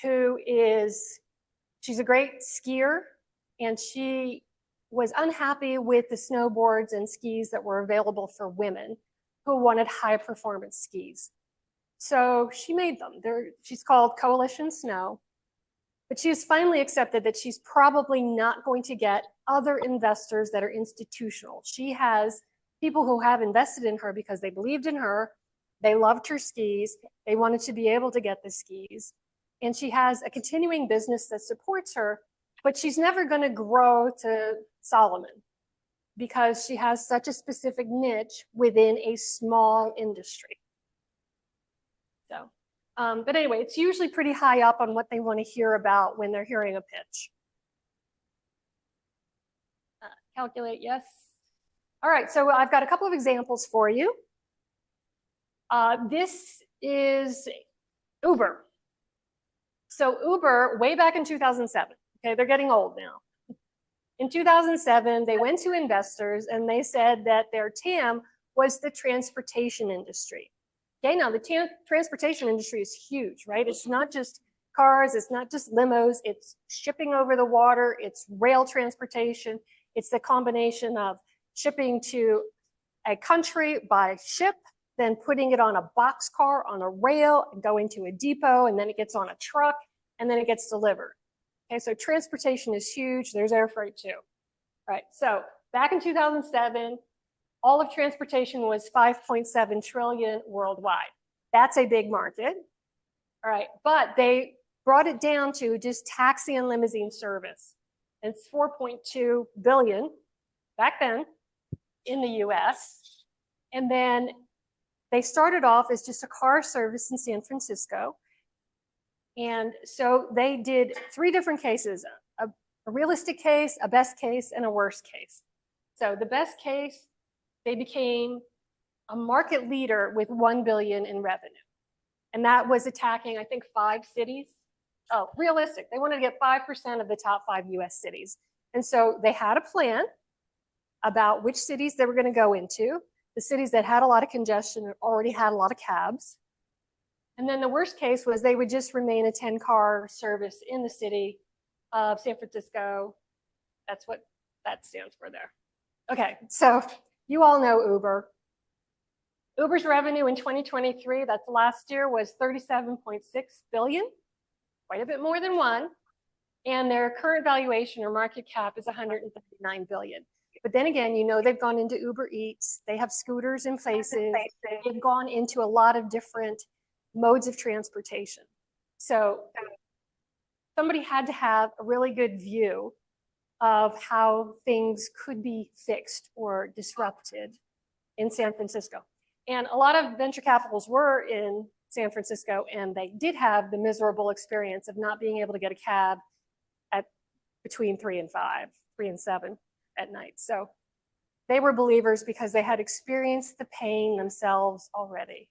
who she's a great skier, and she was unhappy with the snowboards and skis that were available for women who wanted high performance skis. So she made them. She's called Coalition Snow, but she has finally accepted that she's probably not going to get other investors that are institutional. She has people who have invested in her because they believed in her, they loved her skis, they wanted to be able to get the skis, and she has a continuing business that supports her, but she's never going to grow to Solomon because she has such a specific niche within a small industry. So, but anyway, it's usually pretty high up on what they want to hear about when they're hearing a pitch. Calculate, yes. All right, so I've got a couple of examples for you. This is Uber. So Uber, way back in 2007, okay, they're getting old now. In 2007, they went to investors and they said that their TAM was the transportation industry. Okay, now the transportation industry is huge, right? It's not just cars, it's not just limos, it's shipping over the water, it's rail transportation, it's the combination of shipping to a country by ship, then putting it on a boxcar on a rail and going to a depot, and then it gets on a truck, and then it gets delivered. Okay, so transportation is huge. There's air freight too. All right, so back in 2007, all of transportation was 5.7 trillion worldwide. That's a big market. All right, but they brought it down to just taxi and limousine service. It's 4.2 billion back then in the US. And then they started off as just a car service in San Francisco. And so they did 3 different cases, a realistic case, a best case, and a worst case. So the best case, they became a market leader with 1 billion in revenue. And that was attacking, I think, 5 cities. Oh, realistic, they wanted to get 5% of the top 5 US cities. And so they had a plan about which cities they were going to go into. The cities that had a lot of congestion already had a lot of cabs. And then the worst case was they would just remain a 10-car service in the city of San Francisco. That's what that stands for there. Okay, so you all know Uber. Uber's revenue in 2023, that's last year, was 37.6 billion, quite a bit more than 1. And their current valuation or market cap is 139 billion. But then again, you know, they've gone into Uber Eats, they have scooters in places, they've gone into a lot of different modes of transportation. So somebody had to have a really good view of how things could be fixed or disrupted in San Francisco. And a lot of venture capitals were in San Francisco, and they did have the miserable experience of not being able to get a cab at between 3 and 5, 3 and 7 at night. So they were believers because they had experienced the pain themselves already.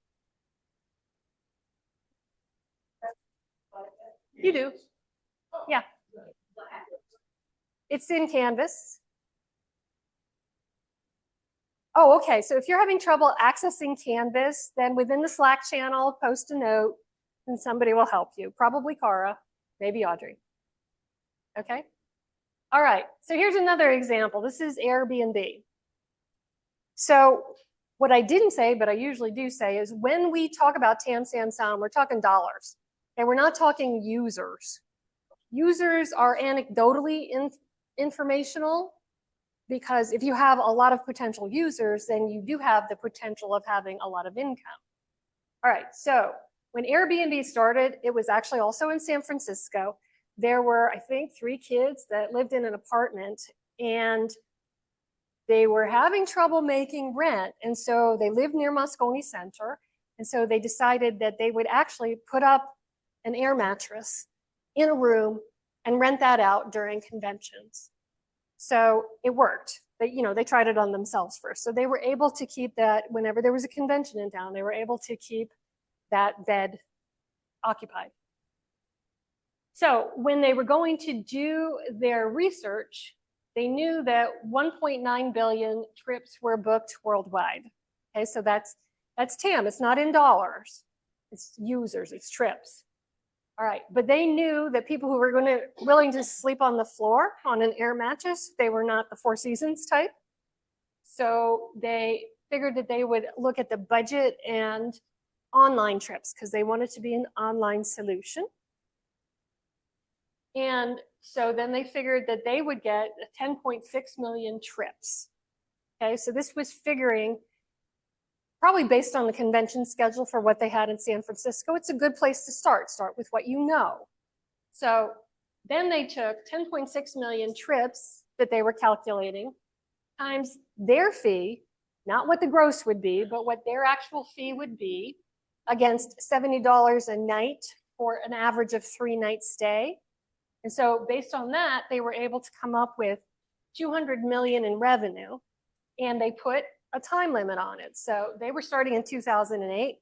You do. Yeah. It's in Canvas. Oh, okay. So if you're having trouble accessing Canvas, then within the Slack channel, post a note and somebody will help you. Probably Cara, maybe Audrey. Okay. All right. So here's another example. This is Airbnb. So what I didn't say, but I usually do say, is when we talk about TAM, SAM, SOM, we're talking dollars. And we're not talking users. Users are anecdotally informational, because if you have a lot of potential users, then you do have the potential of having a lot of income. All right, so when Airbnb started, it was actually also in San Francisco. There were, I think, 3 kids that lived in an apartment, and they were having trouble making rent. And so they lived near Moscone Center. And so they decided that they would actually put up an air mattress in a room and rent that out during conventions. So it worked. They tried it on themselves first. So they were able to keep that whenever there was a convention in town, they were able to keep that bed occupied. So when they were going to do their research, they knew that 1.9 billion trips were booked worldwide. Okay, so that's TAM. It's not in dollars. It's users, it's trips. All right, but they knew that people who were willing to sleep on the floor on an air mattress, they were not the Four Seasons type. So they figured that they would look at the budget and online trips because they wanted to be an online solution. And so then they figured that they would get 10.6 million trips. Okay, so this was figuring probably based on the convention schedule for what they had in San Francisco. It's a good place to start with what you know. So then they took 10.6 million trips that they were calculating times their fee, not what the gross would be, but what their actual fee would be against $70 a night for an average of 3-night stay. And so based on that, they were able to come up with 200 million in revenue, and they put a time limit on it. So they were starting in 2008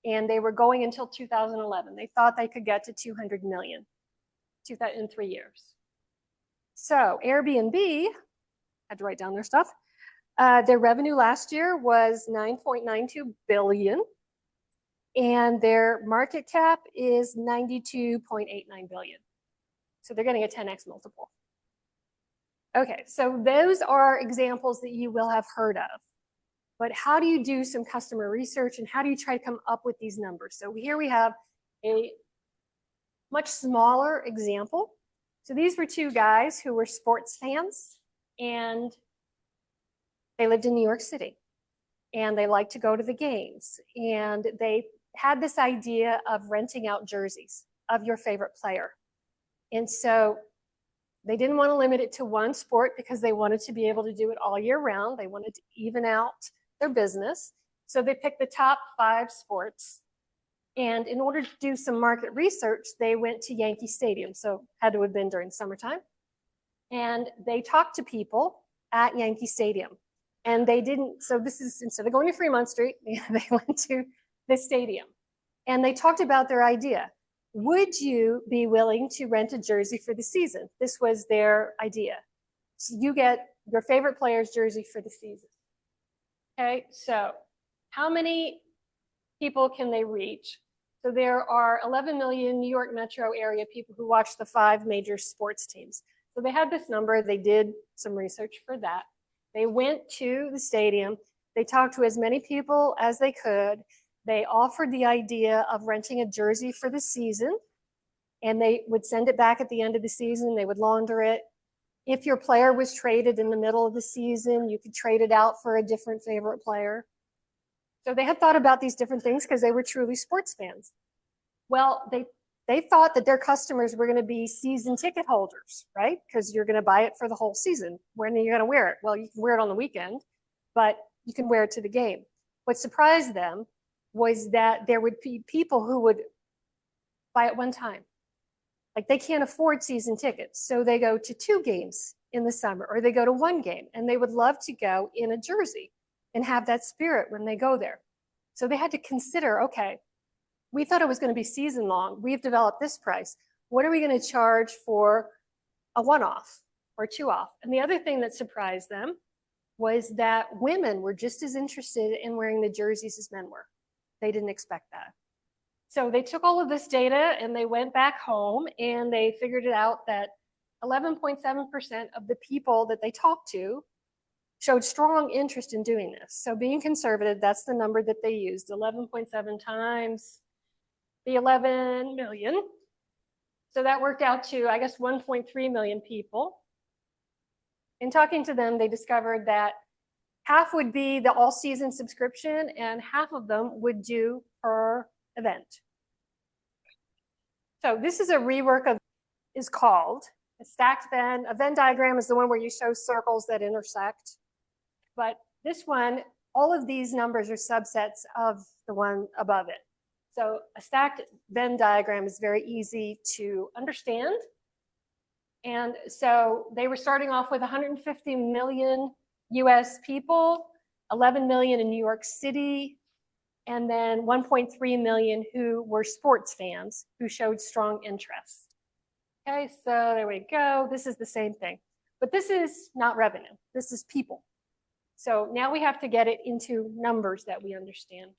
and they were going until 2011. They thought they could get to 200 million in 3 years. So Airbnb, had to write down their stuff. Their revenue last year was 9.92 billion and their market cap is 92.89 billion. So they're getting a 10x multiple. Okay, so those are examples that you will have heard of. But how do you do some customer research and how do you try to come up with these numbers? So here we have a much smaller example. So these were 2 guys who were sports fans and they lived in New York City and they liked to go to the games. And they had this idea of renting out jerseys of your favorite player. And so they didn't want to limit it to one sport because they wanted to be able to do it all year round. They wanted to even out their business. So they picked the top 5 sports. And in order to do some market research, they went to Yankee Stadium. So had to have been during summertime. And they talked to people at Yankee Stadium. And they didn't, so this is, instead of going to Fremont Street, they went to the stadium. And they talked about their idea. Would you be willing to rent a jersey for the season? This was their idea. So you get your favorite player's jersey for the season. Okay, so how many people can they reach? So there are 11 million New York metro area people who watch the 5 major sports teams. So they had this number, they did some research for that. They went to the stadium, they talked to as many people as they could. They offered the idea of renting a jersey for the season, and they would send it back at the end of the season. They would launder it. If your player was traded in the middle of the season, you could trade it out for a different favorite player. So they had thought about these different things because they were truly sports fans. Well, they thought that their customers were going to be season ticket holders, right? Because you're going to buy it for the whole season. When are you going to wear it? Well, you can wear it on the weekend, but you can wear it to the game. What surprised them was that there would be people who would buy it one time. Like they can't afford season tickets. So they go to 2 games in the summer, or they go to 1 game, and they would love to go in a jersey and have that spirit when they go there. So they had to consider, okay, we thought it was going to be season long. We've developed this price. What are we going to charge for a 1-off or 2-off? And the other thing that surprised them was that women were just as interested in wearing the jerseys as men were. They didn't expect that. So they took all of this data and they went back home and they figured it out that 11.7% of the people that they talked to showed strong interest in doing this. So being conservative, that's the number that they used, 11.7 times the 11 million. So that worked out to, I guess, 1.3 million people. In talking to them, they discovered that half would be the all-season subscription and half of them would do per event. So this is a rework of, is called a stacked Venn. A Venn diagram is the one where you show circles that intersect. But this one, all of these numbers are subsets of the one above it. So a stacked Venn diagram is very easy to understand. And so they were starting off with 150 million US people, 11 million in New York City, and then 1.3 million who were sports fans who showed strong interest. Okay, so there we go. This is the same thing, but this is not revenue. This is people. So now we have to get it into numbers that we understand.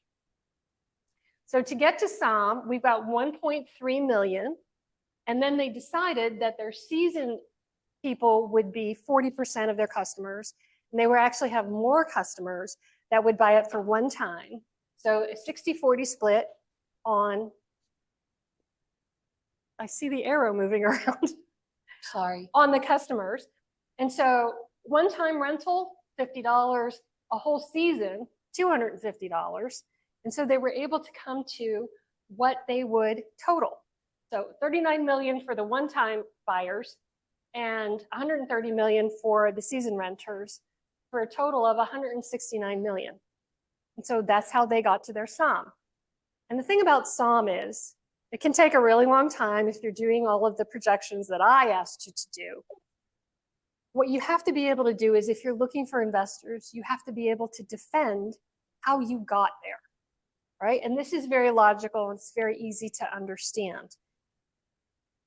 So to get to SOM, we've got 1.3 million. And then they decided that their season people would be 40% of their customers. And they would actually have more customers that would buy it for one time. So a 60-40 split on, I see the arrow moving around.
Sorry.
On the customers. And so one-time rental, $50, a whole season, $250. And so they were able to come to what they would total. So 39 million for the one-time buyers and 130 million for the season renters for a total of 169 million. And so that's how they got to their SOM. And the thing about SOM is it can take a really long time if you're doing all of the projections that I asked you to do. What you have to be able to do is if you're looking for investors, you have to be able to defend how you got there, right? And this is very logical and it's very easy to understand.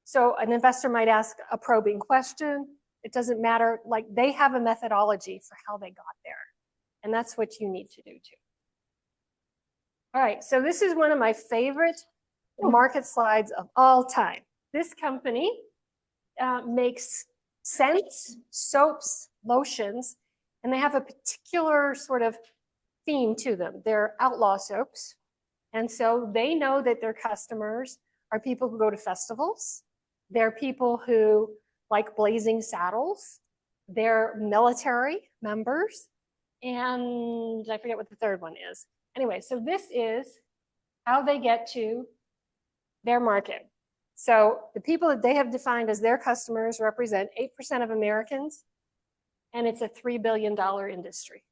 So an investor might ask a probing question. It doesn't matter, like they have a methodology for how they got there. And that's what you need to do too. All right, so this is one of my favorite market slides of all time. This company makes scents, soaps, lotions, and they have a particular sort of theme to them. They're outlaw soaps. And so they know that their customers are people who go to festivals. They're people who like blazing saddles. They're military members. And I forget what the third one is. Anyway, so this is how they get to their market. So the people that they have defined as their customers represent 8% of Americans, and it's a $3 billion industry.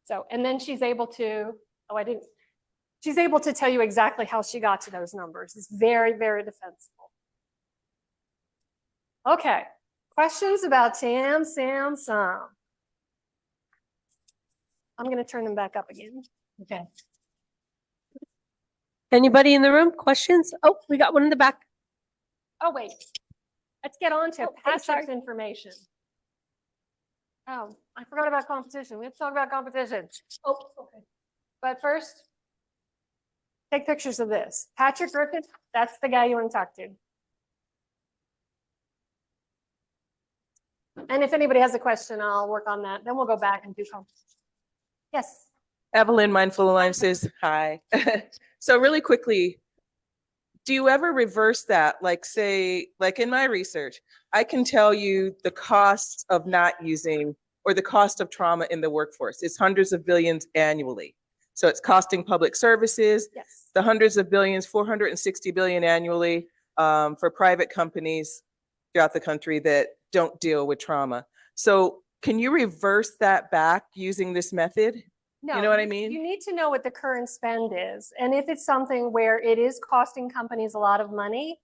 So, and then she's able to, she's able to tell you exactly how she got to those numbers. It's very, very defensible. Okay, questions about TAM, SAM, SOM. I'm going to turn them back up again.
Okay. Anybody in the room? Questions? Oh, we got one in the back.
Oh, wait. Let's get on to
Oh, I'm sorry.
passive information. Oh, I forgot about competition. We have to talk about competition. Oh, okay. But first, take pictures of this. Patrick Griffin, that's the guy you want to talk to. And if anybody has a question, I'll work on that. Then we'll go back and do competition. Yes.
Evelyn, Mindful Alliances, hi. So really quickly, do you ever reverse that? Like say, like in my research, I can tell you the cost of not using or the cost of trauma in the workforce. It's hundreds of billions annually. So it's costing public services,
Yes.
the hundreds of billions, 460 billion annually for private companies throughout the country that don't deal with trauma. So can you reverse that back using this method?
No,
you know what I mean?
You need to know what the current spend is. And if it's something where it is costing companies a lot of money,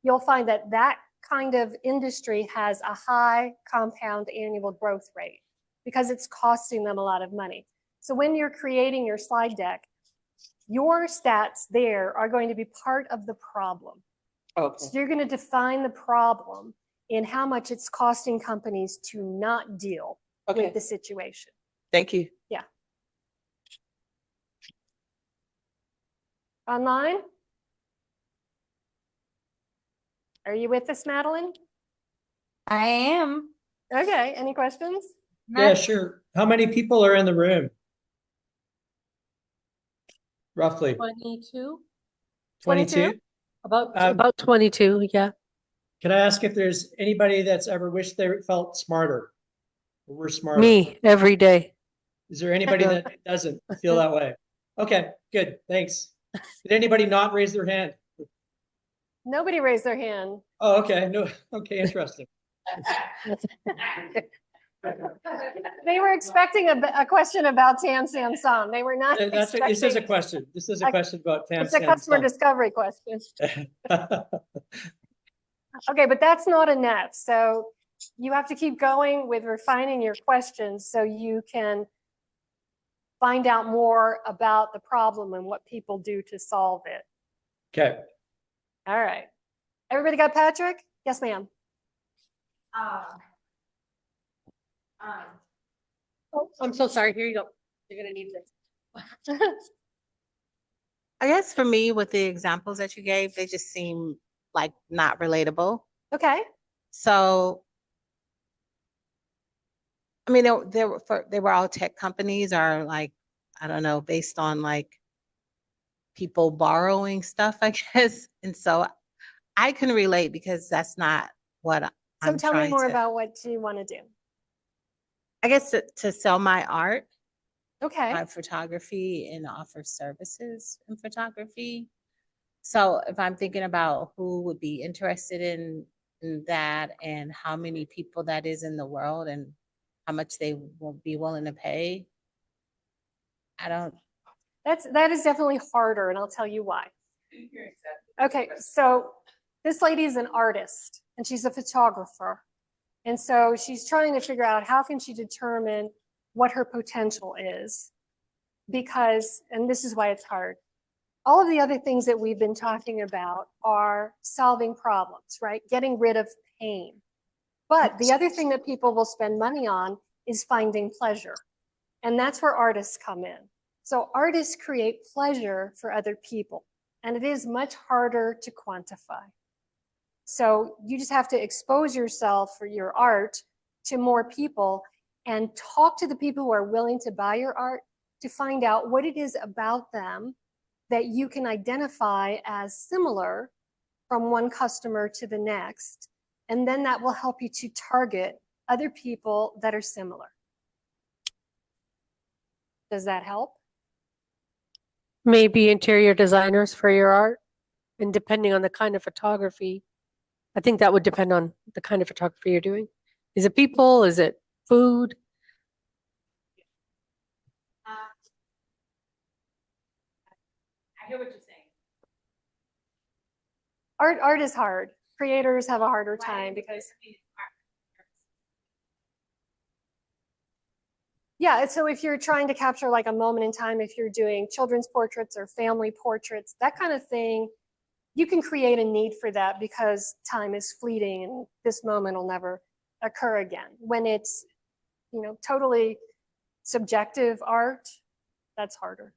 you'll find that that kind of industry has a high compound annual growth rate because it's costing them a lot of money. So when you're creating your slide deck, your stats there are going to be part of the problem.
Okay.
So you're going to define the problem in how much it's costing companies to not deal with the situation.
Thank you.
Yeah. Online? Are you with us, Madeline?
I am.
Okay, any questions?
Yeah, sure. How many people are in the room? Roughly
22.
22?
About 22, yeah.
Can I ask if there's anybody that's ever wished they felt smarter? Or were smarter?
Me, every day.
Is there anybody that doesn't feel that way? Okay, good, thanks. Did anybody not raise their hand?
Nobody raised their hand.
Oh, okay, no, okay, interesting.
They were expecting a question about Tam Samsung. They were not
This is a
expecting.
question. This is a question about Tam
It's a customer
Samsung.
discovery question. Okay, but that's not enough. So you have to keep going with refining your questions so you can find out more about the problem and what people do to solve it.
Okay.
All right. Everybody got Patrick? Yes, ma'am.
Oh, I'm so sorry. Here you go. You're gonna need this.
I guess for me, with the examples that you gave, they just seem like not relatable.
Okay.
So, I mean, they were all tech companies, or like, I don't know, based on like people borrowing stuff, I guess. And so I can relate because that's not what
So
I'm
tell me
trying
more
to,
about what you want to do.
I guess to sell my art,
Okay.
my photography, and offer services in photography. So if I'm thinking about who would be interested in that and how many people that is in the world and how much they will be willing to pay, I don't.
That is definitely harder, and I'll tell you why. Okay, so this lady is an artist and she's a photographer. And so she's trying to figure out how can she determine what her potential is, because, and this is why it's hard. All of the other things that we've been talking about are solving problems, right? Getting rid of pain. But the other thing that people will spend money on is finding pleasure. And that's where artists come in. So artists create pleasure for other people, and it is much harder to quantify. So you just have to expose yourself for your art to more people and talk to the people who are willing to buy your art to find out what it is about them that you can identify as similar from one customer to the next. And then that will help you to target other people that are similar. Does that help?
Maybe interior designers for your art. And depending on the kind of photography, I think that would depend on the kind of photography you're doing. Is it people? Is it food?
I hear what you're saying.
Art is hard. Creators have a harder time because. Yeah, so if you're trying to capture like a moment in time, if you're doing children's portraits or family portraits, that kind of thing, you can create a need for that because time is fleeting and this moment will never occur again. When it's, totally subjective art, that's harder.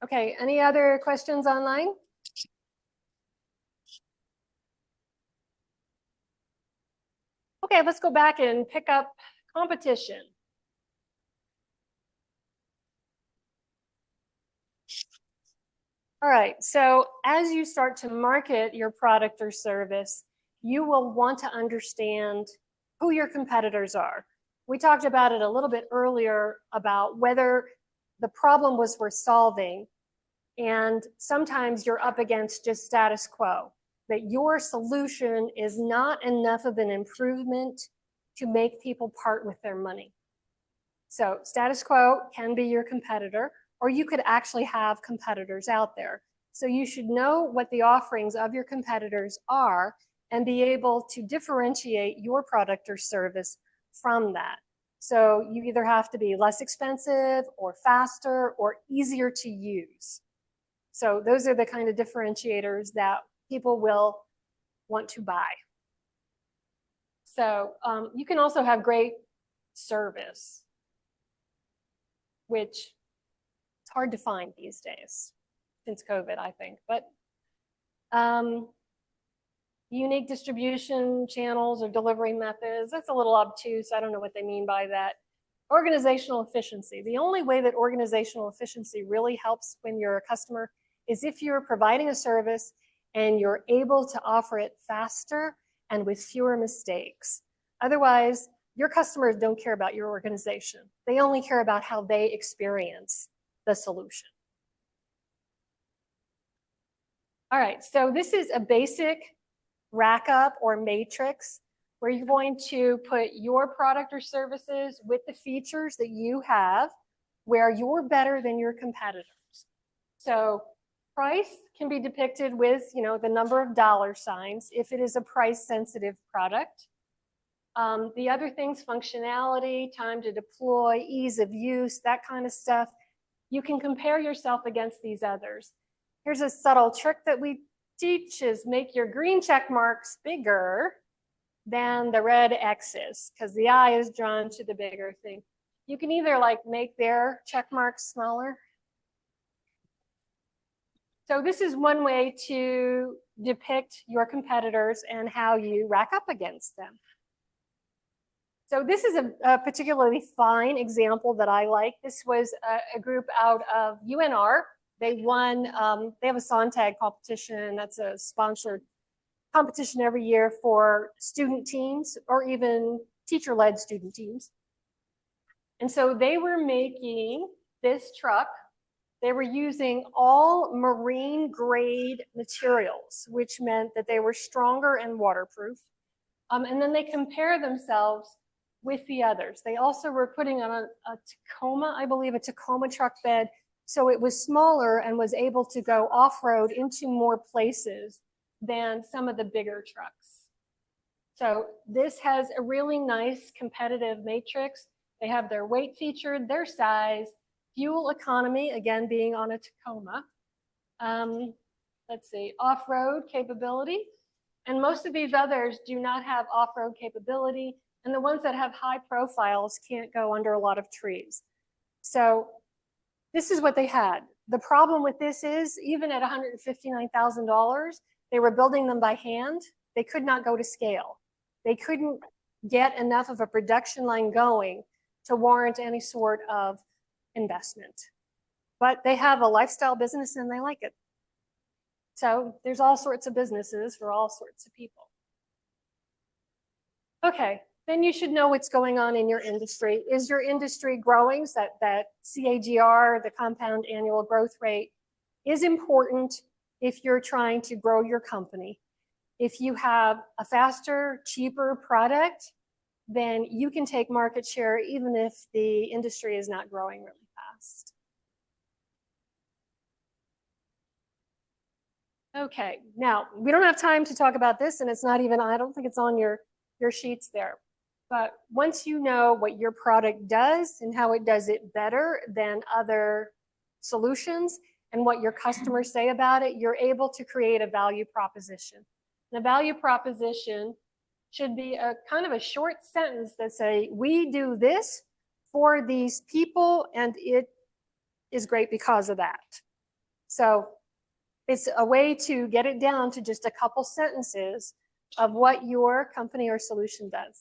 Okay, any other questions online? Okay, let's go back and pick up competition. All right, so as you start to market your product or service, you will want to understand who your competitors are. We talked about it a little bit earlier about whether the problem was worth solving, and sometimes you're up against just status quo, that your solution is not enough of an improvement to make people part with their money. So status quo can be your competitor, or you could actually have competitors out there. So you should know what the offerings of your competitors are and be able to differentiate your product or service from that. So you either have to be less expensive or faster or easier to use. So those are the kind of differentiators that people will want to buy. So you can also have great service, which it's hard to find these days since COVID, I think. But unique distribution channels or delivery methods, that's a little obtuse. I don't know what they mean by that. Organizational efficiency. The only way that organizational efficiency really helps when you're a customer is if you're providing a service and you're able to offer it faster and with fewer mistakes. Otherwise, your customers don't care about your organization. They only care about how they experience the solution. All right, so this is a basic rack up or matrix where you're going to put your product or services with the features that you have where you're better than your competitors. So price can be depicted with, the number of dollar signs if it is a price sensitive product. The other things, functionality, time to deploy, ease of use, that kind of stuff, you can compare yourself against these others. Here's a subtle trick that we teach is make your green check marks bigger than the red X's because the eye is drawn to the bigger thing. You can either make their check marks smaller. So this is one way to depict your competitors and how you rack up against them. So this is a particularly fine example that I like. This was a group out of UNR. They won, they have a Sontag competition. That's a sponsored competition every year for student teams or even teacher-led student teams. And so they were making this truck. They were using all marine grade materials, which meant that they were stronger and waterproof. And then they compare themselves with the others. They also were putting on a Tacoma, I believe, a Tacoma truck bed. So it was smaller and was able to go off-road into more places than some of the bigger trucks. So this has a really nice competitive matrix. They have their weight featured, their size, fuel economy, again, being on a Tacoma. Let's see, off-road capability. And most of these others do not have off-road capability. And the ones that have high profiles can't go under a lot of trees. So this is what they had. The problem with this is even at $159,000, they were building them by hand. They could not go to scale. They couldn't get enough of a production line going to warrant any sort of investment. But they have a lifestyle business and they like it. So there's all sorts of businesses for all sorts of people. Okay, then you should know what's going on in your industry. Is your industry growing? So that CAGR, the compound annual growth rate, is important if you're trying to grow your company. If you have a faster, cheaper product, then you can take market share even if the industry is not growing really fast. Okay, now we don't have time to talk about this, and it's not even, I don't think it's on your sheets there. But once you know what your product does and how it does it better than other solutions and what your customers say about it, you're able to create a value proposition. And a value proposition should be a kind of a short sentence that say, we do this for these people and it is great because of that. So it's a way to get it down to just a couple sentences of what your company or solution does.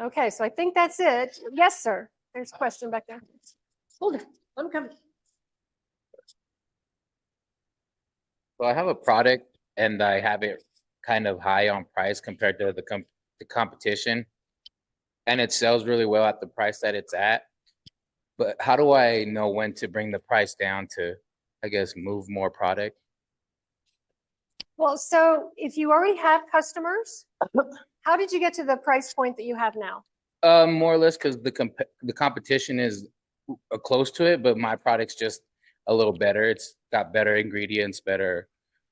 Okay, so I think that's it. Yes, sir. There's a question back there. Hold it. I'm coming.
So I have a product and I have it kind of high on price compared to the competition, and it sells really well at the price that it's at. But how do I know when to bring the price down to, I guess, move more product?
Well, so if you already have customers, how did you get to the price point that you have now?
More or less because the competition is close to it, but my product's just a little better. It's got better ingredients,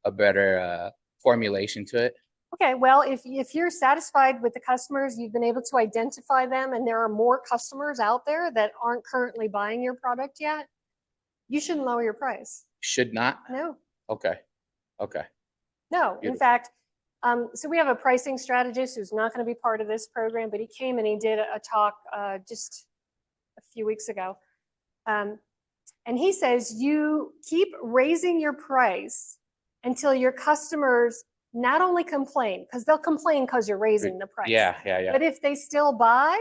a better formulation to it.
Okay, well, if you're satisfied with the customers, you've been able to identify them, and there are more customers out there that aren't currently buying your product yet, you shouldn't lower your price.
Should not?
No.
Okay. Okay.
No, in
Beautiful.
fact, so we have a pricing strategist who's not going to be part of this program, but he came and he did a talk just a few weeks ago. And he says you keep raising your price until your customers not only complain, because they'll complain because you're raising the price.
Yeah.
But if they still buy,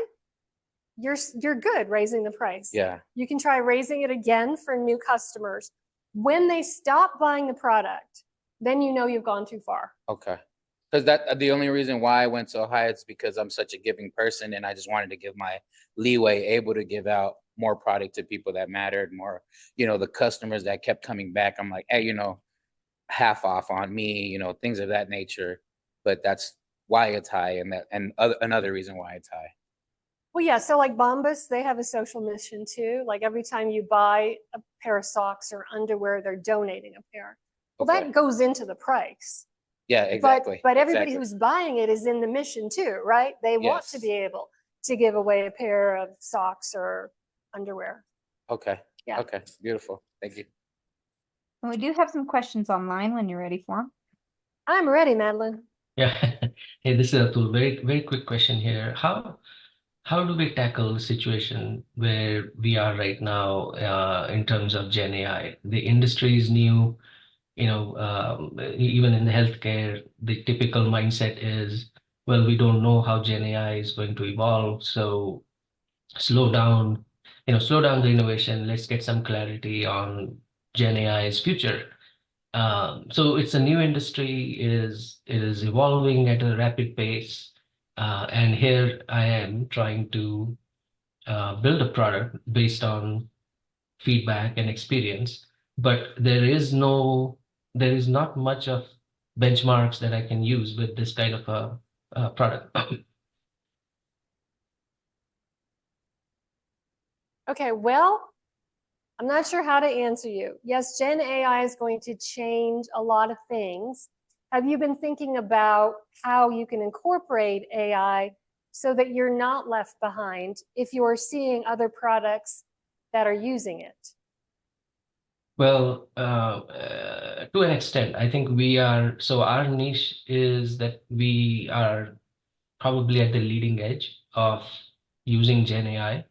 you're good raising the price.
Yeah.
You can try raising it again for new customers. When they stop buying the product, then you know you've gone too far.
Okay. Because the only reason why I went so high is because I'm such a giving person, and I just wanted to give my leeway, able to give out more product to people that mattered more. The customers that kept coming back, I'm like, hey, half off on me, things of that nature. But that's why it's high, and another reason why it's high.
Well, yeah. So like Bombas, they have a social mission too. Like every time you buy a pair of socks or underwear, they're donating a pair. Well, that goes into the price.
Yeah, exactly.
But everybody who's buying it is in the mission too, right? They want to be able to give away a pair of socks or underwear.
Okay.
Yeah.
Okay. Beautiful. Thank you.
We do have some questions online when you're ready for them.
I'm ready, Madeline.
Yeah. Hey, this is Atul. Very, very quick question here. How do we tackle the situation where we are right now in terms of Gen AI? The industry is new, even in healthcare, the typical mindset is, well, we don't know how Gen AI is going to evolve, so slow down the innovation. Let's get some clarity on Gen AI's future. So it's a new industry. It is evolving at a rapid pace. And here I am trying to build a product based on feedback and experience, but there is not much of benchmarks that I can use with this kind of a product.
Okay, well, I'm not sure how to answer you. Yes, Gen AI is going to change a lot of things. Have you been thinking about how you can incorporate AI so that you're not left behind if you're seeing other products that are using it?
Well, to an extent, I think our niche is that we are probably at the leading edge of using Gen AI.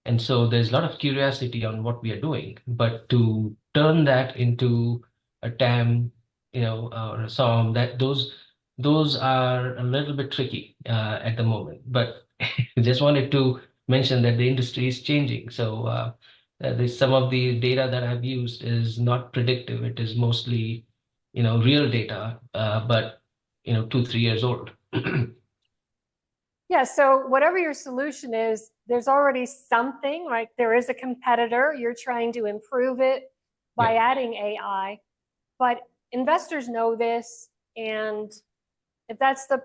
And so there's a lot of curiosity on what we are doing, but to turn that into a TAM, or a SOM, those are a little bit tricky at the moment. But just wanted to mention that the industry is changing. So some of the data that I've used is not predictive. It is mostly, real data, but 2-3 years old.
Yeah, so whatever your solution is, there's already something, right? There is a competitor. You're trying to improve it by adding AI. But investors know this. And if that's the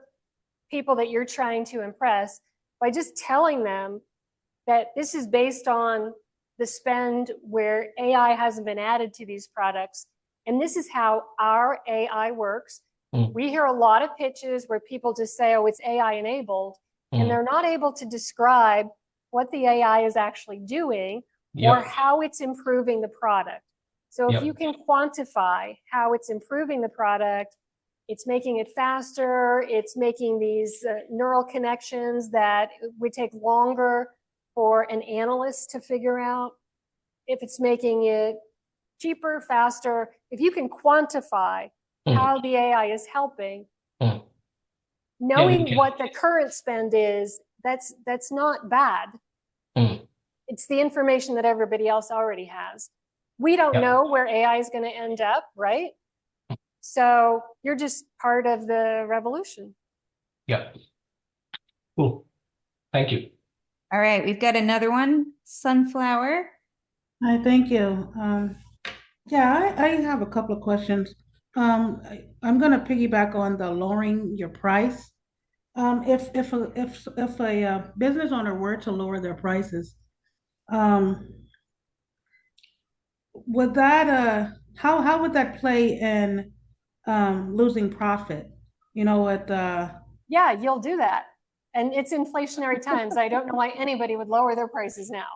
people that you're trying to impress, by just telling them that this is based on the spend where AI hasn't been added to these products, and this is how our AI works. We hear a lot of pitches where people just say, oh, it's AI enabled. And they're not able to describe what the AI is actually doing or how it's improving the product. So if you can quantify how it's improving the product, it's making it faster, it's making these neural connections that would take longer for an analyst to figure out. If it's making it cheaper, faster, if you can quantify how the AI is helping, knowing what the current spend is, that's not bad. It's the information that everybody else already has. We don't know where AI is going to end up, right? So you're just part of the revolution.
Yeah. Cool. Thank you.
All right, we've got another one. Sunflower.
Hi, thank you. Yeah, I have a couple of questions. I'm going to piggyback on the lowering your price. If a business owner were to lower their prices, would that how would that play in losing profit?
Yeah, you'll do that. And it's inflationary times. I don't know why anybody would lower their prices now.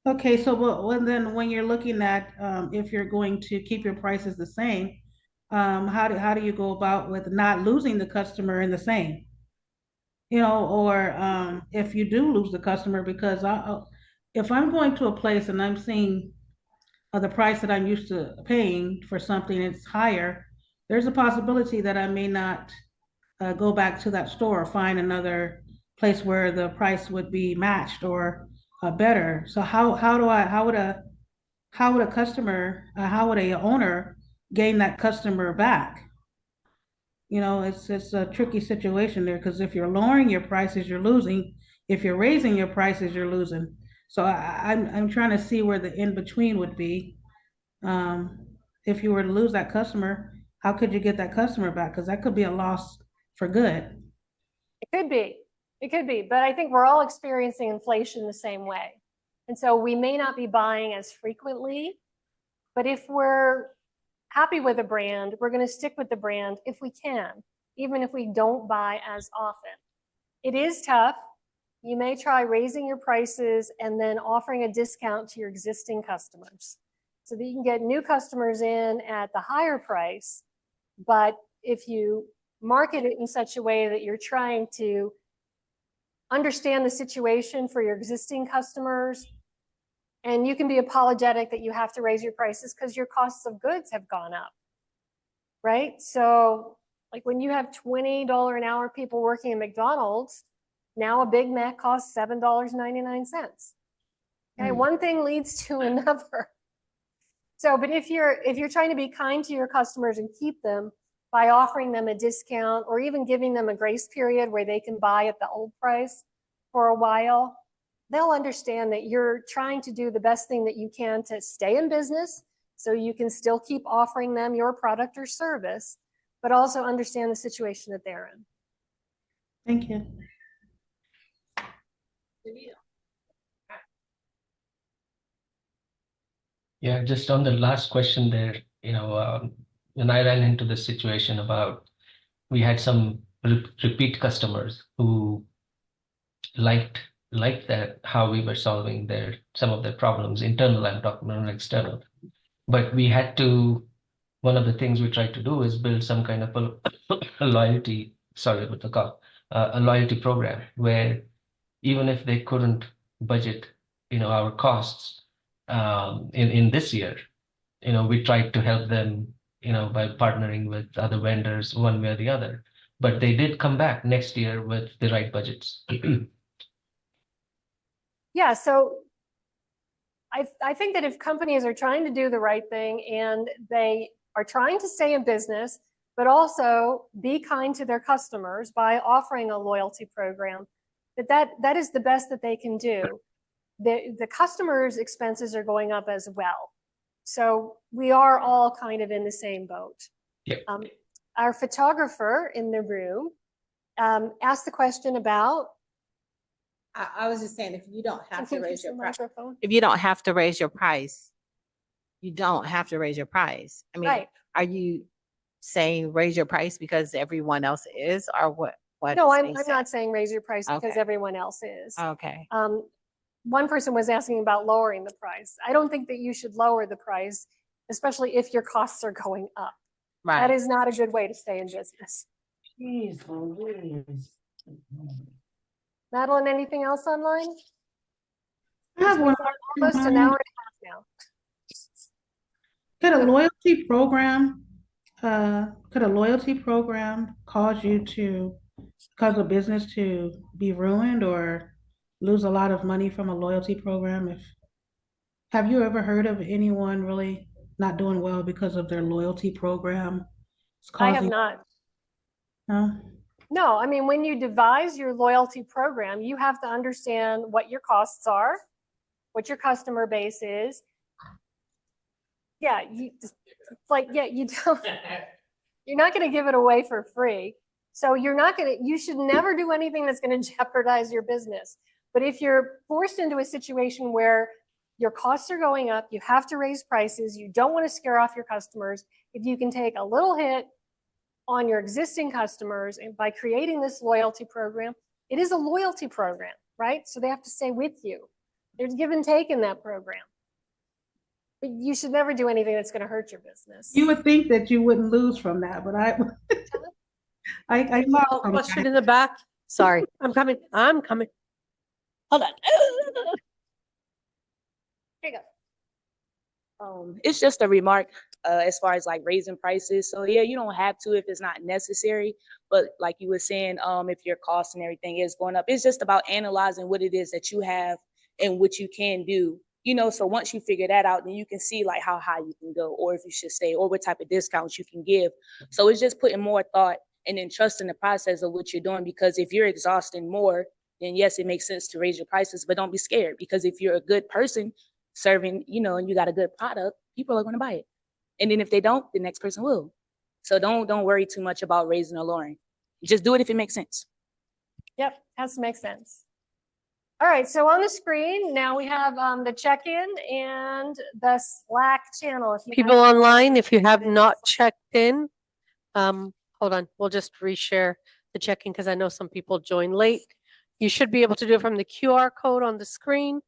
Okay, so when you're looking at if you're going to keep your prices the same, how do you go about with not losing the customer in the same? Or if you do lose the customer, because if I'm going to a place and I'm seeing the price that I'm used to paying for something, it's higher, there's a possibility that I may not go back to that store or find another place where the price would be matched or better. So how would a customer, how would a owner gain that customer back? You know, it's a tricky situation there, because if you're lowering your prices, you're losing. If you're raising your prices, you're losing. So I'm trying to see where the in between would be. If you were to lose that customer, how could you get that customer back? Because that could be a loss for good.
It could be. It could be. But I think we're all experiencing inflation the same way. And so we may not be buying as frequently, but if we're happy with a brand, we're going to stick with the brand if we can, even if we don't buy as often. It is tough. You may try raising your prices and then offering a discount to your existing customers so that you can get new customers in at the higher price. But if you market it in such a way that you're trying to understand the situation for your existing customers, and you can be apologetic that you have to raise your prices because your costs of goods have gone up, right? So like when you have $20 an hour people working at McDonald's, now a Big Mac costs $7.99. Okay, one thing leads to another. So, but if you're trying to be kind to your customers and keep them by offering them a discount or even giving them a grace period where they can buy at the old price for a while, they'll understand that you're trying to do the best thing that you can to stay in business so you can still keep offering them your product or service, but also understand the situation that they're in.
Thank you.
Yeah, just on the last question there, when I ran into the situation about, we had some repeat customers who liked that how we were solving some of their problems, internal, I'm talking about external. But we had to, one of the things we tried to do is build some kind of a loyalty, sorry about the call, a loyalty program where even if they couldn't budget, our costs in this year, we tried to help them, by partnering with other vendors one way or the other. But they did come back next year with the right budgets.
Yeah, so I think that if companies are trying to do the right thing and they are trying to stay in business, but also be kind to their customers by offering a loyalty program, that is the best that they can do. The customers' expenses are going up as well. So we are all kind of in the same boat.
Yep.
Our photographer in the room asked the question about.
I was just saying, if you don't have to raise your price,
microphone.
if you don't have to raise your price, you don't have to raise your price. I mean,
Right.
Are you saying raise your price because everyone else is, or what?
No, I'm not saying raise your price because
Okay.
everyone else is.
Okay.
One person was asking about lowering the price. I don't think that you should lower the price, especially if your costs are going up.
Right.
That is not a good way to stay in business.
Jeez Louise.
Madeline, anything else online?
I have one.
Almost an hour and a half now.
Could a loyalty program, cause you to, cause a business to be ruined or lose a lot of money from a loyalty program? Have you ever heard of anyone really not doing well because of their loyalty program?
I have not.
No?
No, I mean, when you devise your loyalty program, you have to understand what your costs are, what your customer base is. Yeah, you don't, you're not going to give it away for free. So you should never do anything that's going to jeopardize your business. But if you're forced into a situation where your costs are going up, you have to raise prices, you don't want to scare off your customers, if you can take a little hit on your existing customers and by creating this loyalty program, it is a loyalty program, right? So they have to stay with you. There's give and take in that program. But you should never do anything that's going to hurt your business.
You would think that you wouldn't lose from that, but I lost from
Question
that.
in the back. Sorry, I'm coming. Hold on.
Here you go.
It's just a remark. as far as like raising prices. So yeah, you don't have to if it's not necessary. But like you were saying, if your cost and everything is going up, it's just about analyzing what it is that you have and what you can do. You know, so once you figure that out, then you can see like how high you can go, or if you should stay, or what type of discounts you can give. So it's just putting more thought and then trusting the process of what you're doing. Because if you're exhausting more, then yes, it makes sense to raise your prices, but don't be scared, because if you're a good person serving, you know, and you got a good product, people are going to buy it. And then if they don't, the next person will. So don't worry too much about raising or lowering. Just do it if it makes sense.
Yep, has to make sense. All right, so on the screen now we have the check-in and the Slack channel. If you
People
guys-
online, if you have not checked in, hold on, we'll just reshare the check-in because I know some people joined late. You should be able to do it from the QR code on the screen.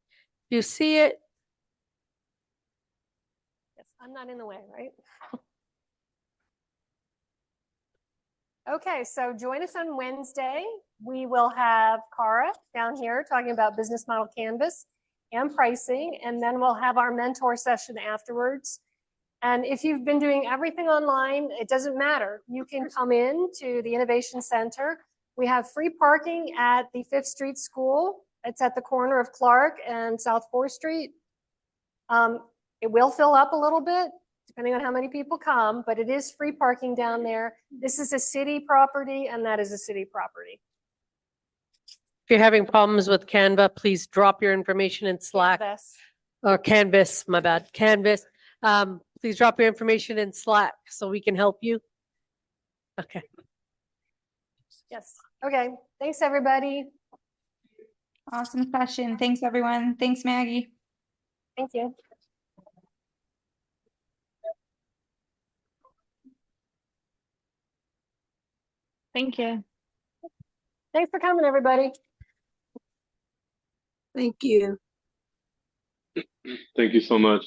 You see it.
Yes, I'm not in the way, right? Okay, so join us on Wednesday. We will have Cara down here talking about business model canvas and pricing, and then we'll have our mentor session afterwards. And if you've been doing everything online, it doesn't matter. You can come in to the Innovation Center. We have free parking at the 5th Street School. It's at the corner of Clark and South 4th Street. It will fill up a little bit, depending on how many people come, but it is free parking down there. This is a city property, and that is a city property.
If you're having problems with Canva, please drop your information in Slack or Canvas, my bad, Canvas. Please drop your information in Slack so we can help you. Okay.
Yes. Okay. Thanks, everybody.
Awesome session. Thanks, everyone. Thanks, Maggie.
Thank you.
Thank you.
Thanks for coming, everybody.
Thank you.
Thank you so much.